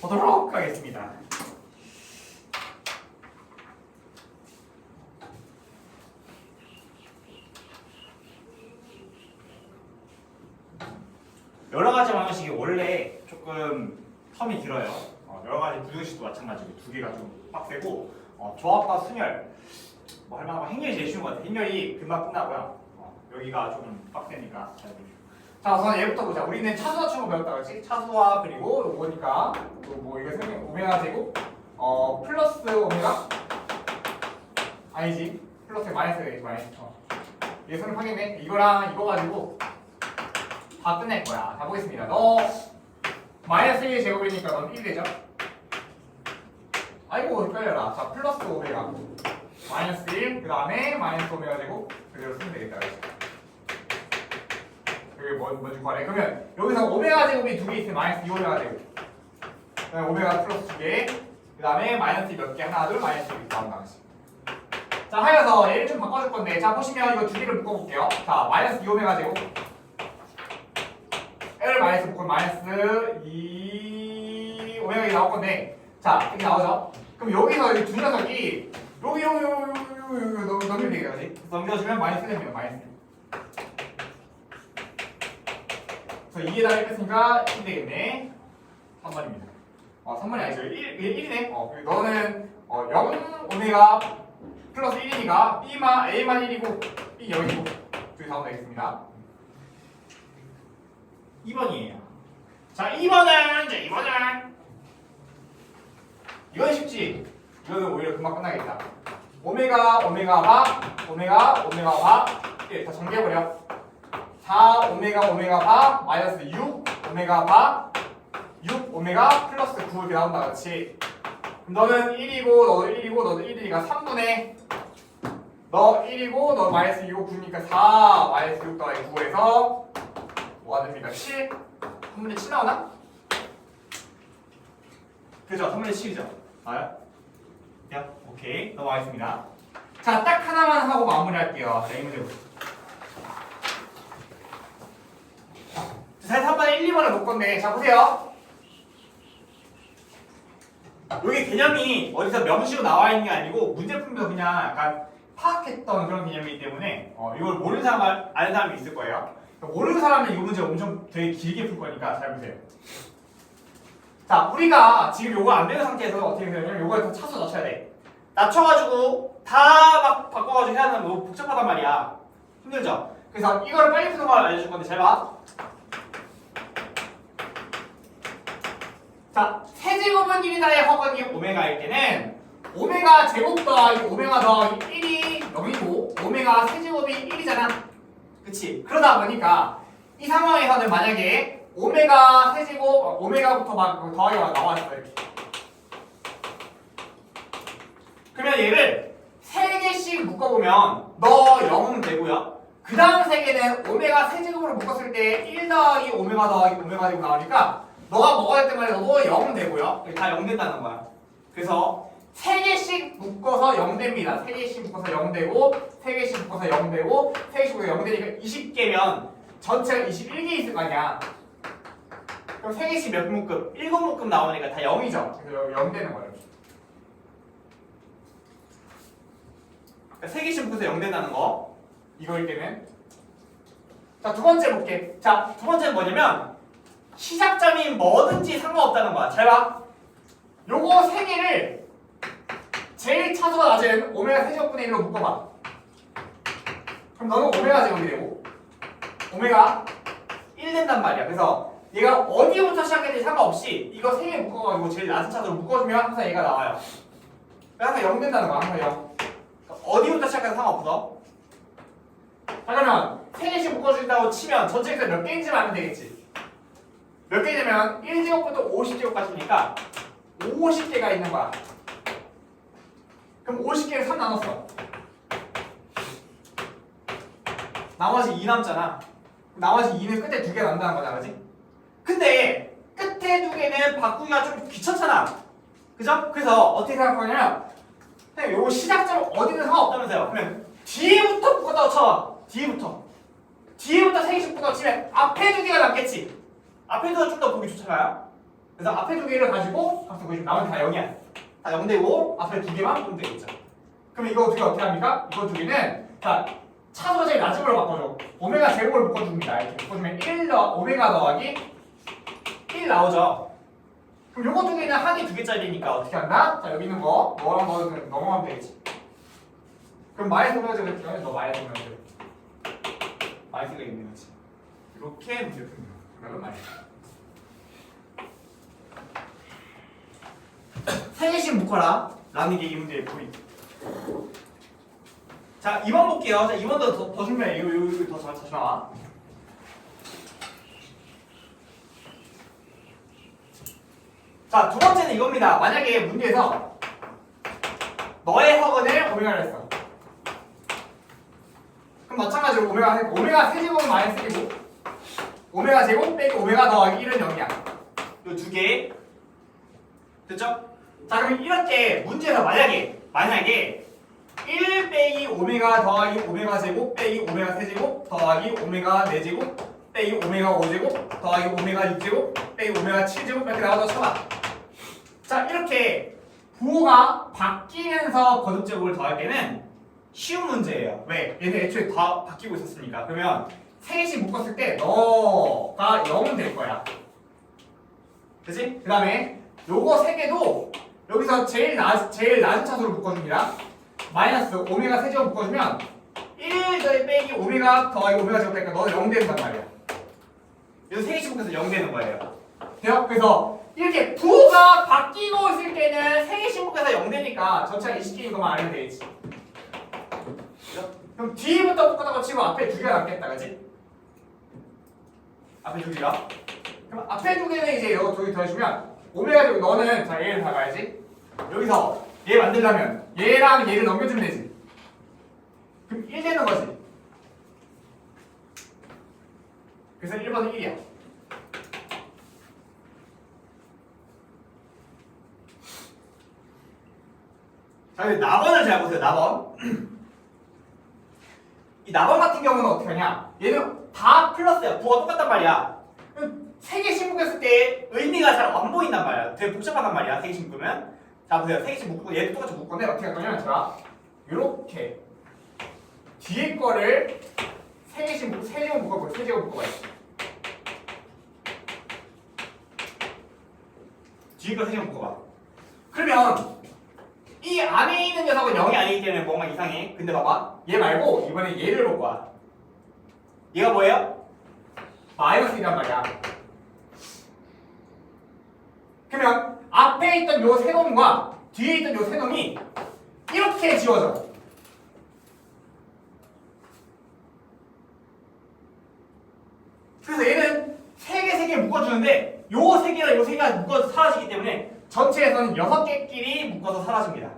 S1: 보도록 하겠습니다. 여러 가지 방식이 원래 조금 텀이 길어요. 여러 가지 부등식도 마찬가지고 두 개가 좀 빡세고 조합과 순열 뭐 할 만한 거 행렬이 제일 쉬운 것 같아요. 행렬이 금방 끝나고요. 여기가 조금 빡세니까 잘 보시고. 자, 우선 얘부터 보자. 우리는 차수와 춤을 배웠다 그랬지? 차수와 그리고 요거니까 뭐 이거 설명 오메가 제곱 플러스 오메가 아니지 플러스 마이너스 되겠지 마이너스. 얘 설명하겠네. 이거랑 이거 가지고 다 끝낼 거야. 다 보겠습니다. 너 마이너스 1 제곱이니까 넌 1 되죠? 아이고 헷갈려라. 자 플러스 오메가 마이너스 1 그 다음에 마이너스 오메가 제곱 그대로 쓰면 되겠다. 여기 뭔지 구하래. 그러면 여기서 오메가 제곱이 두 개 있으면 마이너스 2 오메가 제곱 그 다음에 오메가 플러스 2개 그 다음에 마이너스 몇 개 하나 둘 마이너스 2 다음 방식. 자 하여서 얘를 좀 바꿔줄 건데 자 보시면 이거 두 개를 묶어볼게요. 자 마이너스 2 오메가 제곱 L 마이너스 묶으면 마이너스 2 오메가 나올 건데 자 이렇게 나오죠? 그럼 여기서 이 두 녀석이 여기 넘기면 되겠지? 넘겨주면 마이너스 됩니다. 마이너스. 그래서 2에다가 1 뺐으니까 1 되겠네. 3번입니다. 3번이 아니죠. 1이네. 너는 0 오메가 플러스 1이니까 A만 1이고 B 0이고 저기 4번 되겠습니다. 2번이에요. 자 2번은 이건 쉽지. 이거는 오히려 금방 끝나겠다. 오메가 바 1. 다 정리해버려. 4 오메가 바 마이너스 6 오메가 바 6 오메가 플러스 9 이렇게 나온다 그렇지. 너는 1이고 너도 1이고 너도 1이니까 3분의 너 1이고 너 마이너스 2고 9니까 4 마이너스 6 더하기 9에서 뭐가 됩니까? 7? 3분의 7 나오나? 그죠? 3분의 7이죠? 나요? 야, 오케이 넘어가겠습니다. 자, 딱 하나만 하고 마무리할게요. 자, 이 문제 보세요. 사실 3번에 1, 2번을 놓을 건데 자 보세요. 여기 개념이 어디서 명시로 나와 있는 게 아니고 문제풀이도 그냥 약간 파악했던 그런 개념이기 때문에 이걸 모르는 사람, 아는 사람이 있을 거예요. 모르는 사람은 이 문제 엄청 되게 길게 풀 거니까 잘 보세요. 자, 우리가 지금 요거 안 되는 상태에서 어떻게 되냐면 요거에 더 차수 낮춰야 돼. 낮춰가지고 다 막 바꿔가지고 해야 하는 거 너무 복잡하단 말이야. 힘들죠? 그래서 이거를 빨리 푸는 걸 알려줄 건데 잘 봐. 자, 세제곱은 1이다의 허건이 오메가일 때는 오메가 제곱 더하기 오메가 더하기 1이 0이고 오메가 세제곱이 1이잖아. 그치? 그러다 보니까 이 상황에서는 만약에 오메가 세제곱 오메가부터 막 더하기가 나왔어 이렇게. 그러면 얘를 3개씩 묶어보면 너 0 되고요. 그 다음 3개는 오메가 세제곱으로 묶었을 때 1 더하기 오메가 더하기 오메가 제곱 나오니까 너가 먹어야 될 때마다 너도 0 되고요. 다 0 된다는 거야. 그래서 3개씩 묶어서 0 됩니다. 3개씩 묶어서 0 되고 3개씩 묶어서 0 되고 3개씩 묶어서 0 되니까 20개면 전체가 21개 있을 거 아니야. 그럼 3개씩 몇 묶음? 7묶음 나오니까 다 0이죠. 그래서 0 되는 거예요. 그러니까 3개씩 묶어서 0 된다는 거. 이거일 때는. 자, 두 번째 볼게. 자, 두 번째는 뭐냐면 시작점이 뭐든지 상관없다는 거야. 잘 봐. 요거 3개를 제일 차수가 낮은 오메가 세제곱분의 1로 묶어봐. 그럼 너는 오메가 제곱이 되고 오메가 1 된단 말이야. 그래서 얘가 어디부터 시작했는지 상관없이 이거 3개 묶어가지고 제일 낮은 차수로 묶어주면 항상 얘가 나와요. 항상 0 된다는 거야. 항상 0. 어디부터 시작해도 상관없어. 자, 그러면 3개씩 묶어준다고 치면 전체에서 몇 개인지만 알면 되겠지. 몇 개냐면 1제곱부터 50제곱까지니까 50개가 있는 거야. 그럼 50개를 3 나눴어. 나머지 2 남잖아. 나머지 2는 끝에 2개 남다는 거잖아, 그지? 근데 끝에 2개는 바꾸기가 좀 귀찮잖아. 그죠? 그래서 어떻게 생각하냐면 선생님 요거 시작점 어디는 상관없다면서요. 그러면 뒤에부터 묶었다고 쳐. 뒤에부터 3개씩 묶었다고 치면 앞에 2개가 남겠지. 앞에 2개가 좀 더 보기 좋잖아요. 그래서 앞에 두 개를 가지고 값을 구해주면 나머지 다 0이야. 다 0되고 앞에 두 개만 보면 되겠죠. 그럼 이거 두 개 어떻게 합니까? 이거 두 개는 자 차수가 제일 낮은 걸로 바꿔줘. 오메가 제곱을 묶어줍니다. 이렇게 묶어주면 오메가 더하기 1 나오죠. 그럼 요거 두 개는 한이 두 개짜리니까 어떻게 한다? 자 여기 있는 거 너랑 너는 넘어가면 되겠지. 그럼 마이너스 오메가 제곱 했더니 너 마이너스 오메가 제곱. 마이너스가 있는 거지. 이렇게 문제를 푸는 거야. 그런 말이야. 세 개씩 묶어라 라는 게 이 문제의 포인트. 자 2번 볼게요. 자 2번도 더 준비해. 이거 더 다시 나와. 자 두 번째는 이겁니다. 만약에 문제에서 너의 허근을 오메가를 했어. 그럼 마찬가지로 오메가 세제곱은 마이너스 1이고 오메가 제곱 빼기 오메가 더하기 1은 0이야. 이 두 개. 됐죠? 자 그럼 이렇게 문제에서 만약에 1 빼기 오메가 더하기 오메가 제곱 빼기 오메가 세제곱 더하기 오메가 4제곱 빼기 오메가 5제곱 더하기 오메가 6제곱 빼기 오메가 7제곱 이렇게 나와서 쳐봐. 자 이렇게 부호가 바뀌면서 거듭제곱을 더할 때는 쉬운 문제예요. 왜? 얘는 애초에 다 바뀌고 있었으니까. 그러면 세 개씩 묶었을 때 너가 0은 될 거야. 그치? 그 다음에 요거 세 개도 여기서 제일 낮은 차수로 묶어줍니다. 마이너스 오메가 세제곱 묶어주면 1 더해 빼기 오메가 더하기 오메가 제곱 되니까 너는 0 된단 말이야. 여기서 세 개씩 묶어서 0 되는 거예요. 돼요? 그래서 이렇게 부호가 바뀌고 있을 때는 세 개씩 묶어서 0 되니까 전체가 20개인 것만 알면 되겠지. 그럼 뒤부터 묶었다고 치고 앞에 두 개가 남겠다, 그치? 앞에 두 개가. 그럼 앞에 두 개는 이제 이거 두 개 더해주면 오메가 제곱 너는 자 얘를 잡아야지. 여기서 얘 만들려면 얘랑 얘를 넘겨주면 되지. 그럼 1 되는 거지. 그래서 1번은 1이야. 자, 근데 나번을 잘 보세요. 나번. 이 나번 같은 경우는 어떻게 하냐? 얘는 다 플러스야. 부호가 똑같단 말이야. 세 개씩 묶었을 때 의미가 잘 안 보인단 말이야. 되게 복잡하단 말이야. 세 개씩 묶으면. 자 보세요. 세 개씩 묶고 얘도 똑같이 묶을 건데 어떻게 할 거냐면 제가 요렇게 뒤에 거를 세 제곱 묶어보고 세 제곱 묶어봐요. 뒤에 거 세 제곱 묶어봐. 그러면 이 안에 있는 녀석은 0이 아니기 때문에 뭔가 이상해. 근데 봐봐. 얘 말고 이번에 얘를 볼 거야. 얘가 뭐예요? 마이너스 1이란 말이야. 그러면 앞에 있던 요 세 놈과 뒤에 있던 요 세 놈이 이렇게 지워져. 그래서 얘는 세 개 묶어주는데 요 세 개랑 요 세 개가 묶어서 사라지기 때문에 전체에서는 6개끼리 묶어서 사라집니다.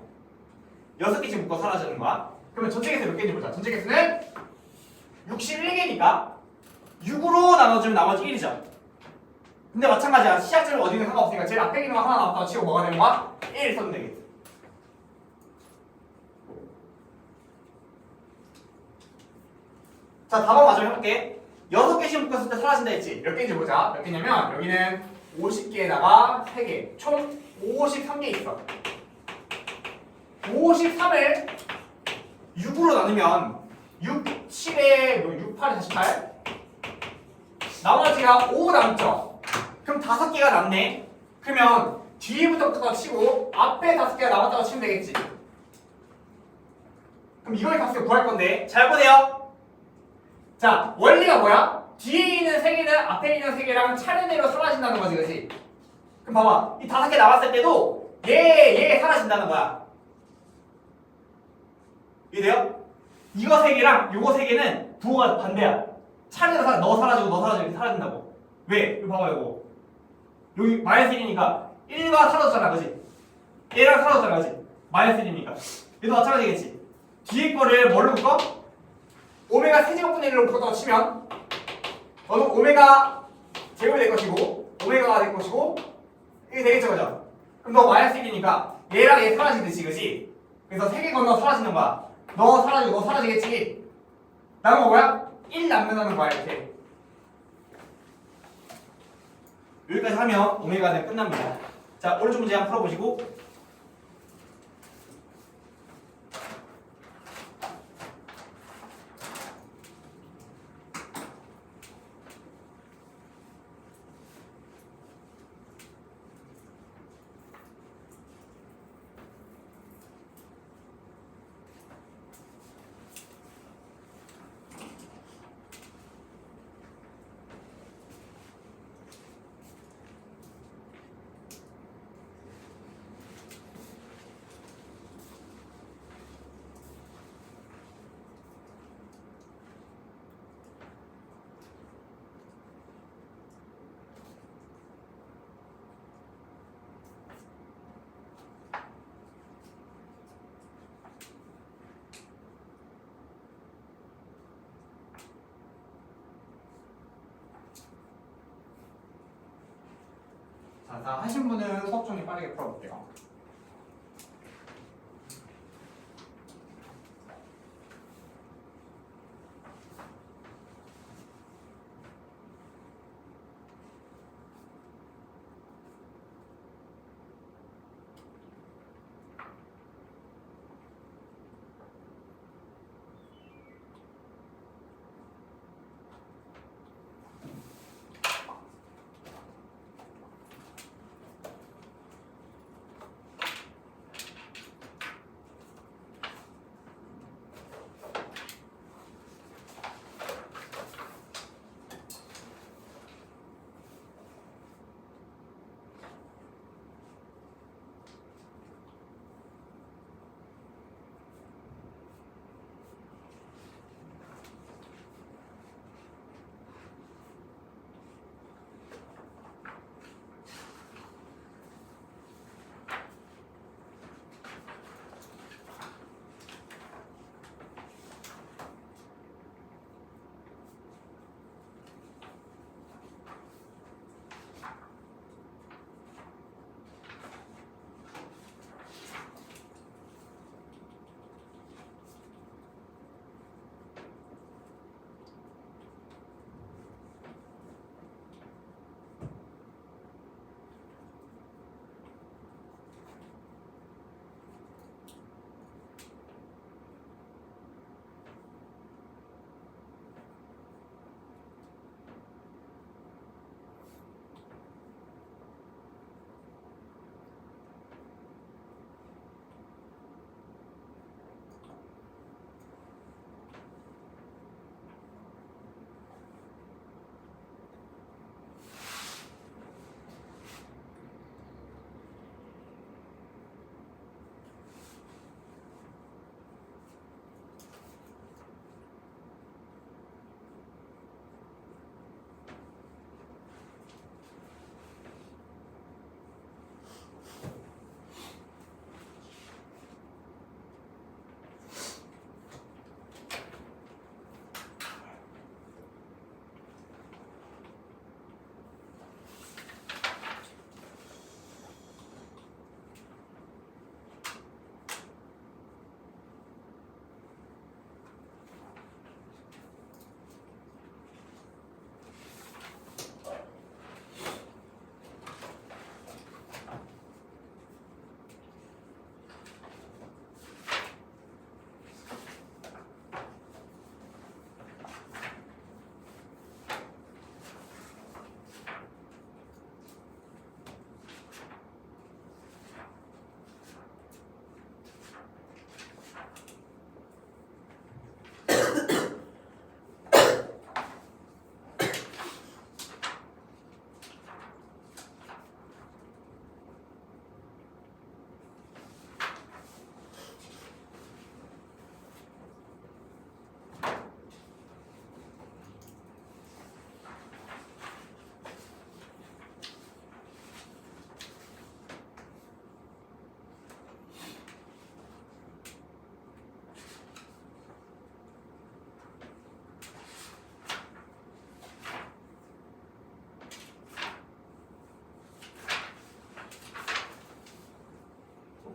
S1: 6개씩 묶어서 사라지는 거야. 그러면 전체 개수 몇 개인지 보자. 전체 개수는 61개니까 6으로 나눠주면 나머지 1이죠. 근데 마찬가지야. 시작점이 어디는 상관없으니까 제일 앞에 있는 거 하나 남았다고 치고 뭐가 되는 거야? 1 써면 되겠지. 자, 답은 마저 해볼게. 6개씩 묶었을 때 사라진다 했지. 몇 개인지 보자. 몇 개냐면 여기는 50개에다가 3개. 총 53개 있어. 53을 6으로 나누면 6, 7에 6, 8에 48 나머지가 5 남죠. 그럼 5개가 남네. 그러면 뒤에부터 치고 앞에 5개가 남았다고 치면 되겠지. 그럼 이거의 값을 구할 건데 잘 보세요. 자, 원리가 뭐야? 뒤에 있는 3개는 앞에 있는 3개랑 차례대로 사라진다는 거지, 그치? 그럼 봐봐. 이 5개 남았을 때도 얘 사라진다는 거야. 이해돼요? 이거 3개랑 요거 3개는 부호가 반대야. 차례로 너 사라지고 너 사라지고 이렇게 사라진다고. 왜? 이거 봐봐, 이거. 여기 마이너스 1이니까 1가 사라졌잖아, 그치? 얘랑 사라졌잖아, 그치? 마이너스 1이니까. 얘도 마찬가지겠지? 뒤에 거를 뭘로 묶어? 오메가 세제곱분의 1로 묶었다고 치면 너는 오메가 제곱이 될 것이고 오메가가 될 것이고 이게 되겠죠, 그죠? 그럼 너 마이너스 1이니까 얘랑 얘 사라지듯이, 그치? 그래서 3개 건너 사라지는 거야. 너 사라지고 너 사라지겠지? 남은 거 뭐야? 1 남는다는 거야, 이렇게. 여기까지 하면 오메가는 끝납니다. 자, 오른쪽 문제 한번 풀어보시고. 자, 다 하신 분은 수업 정리 빠르게 풀어볼게요.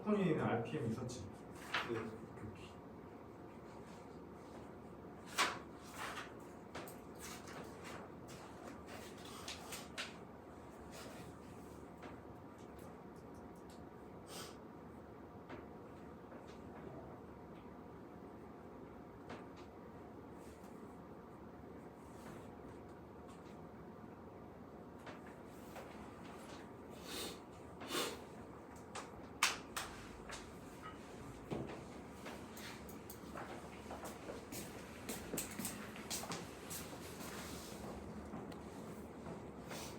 S2: 소풍이는 RPM 있었지.
S3: 네.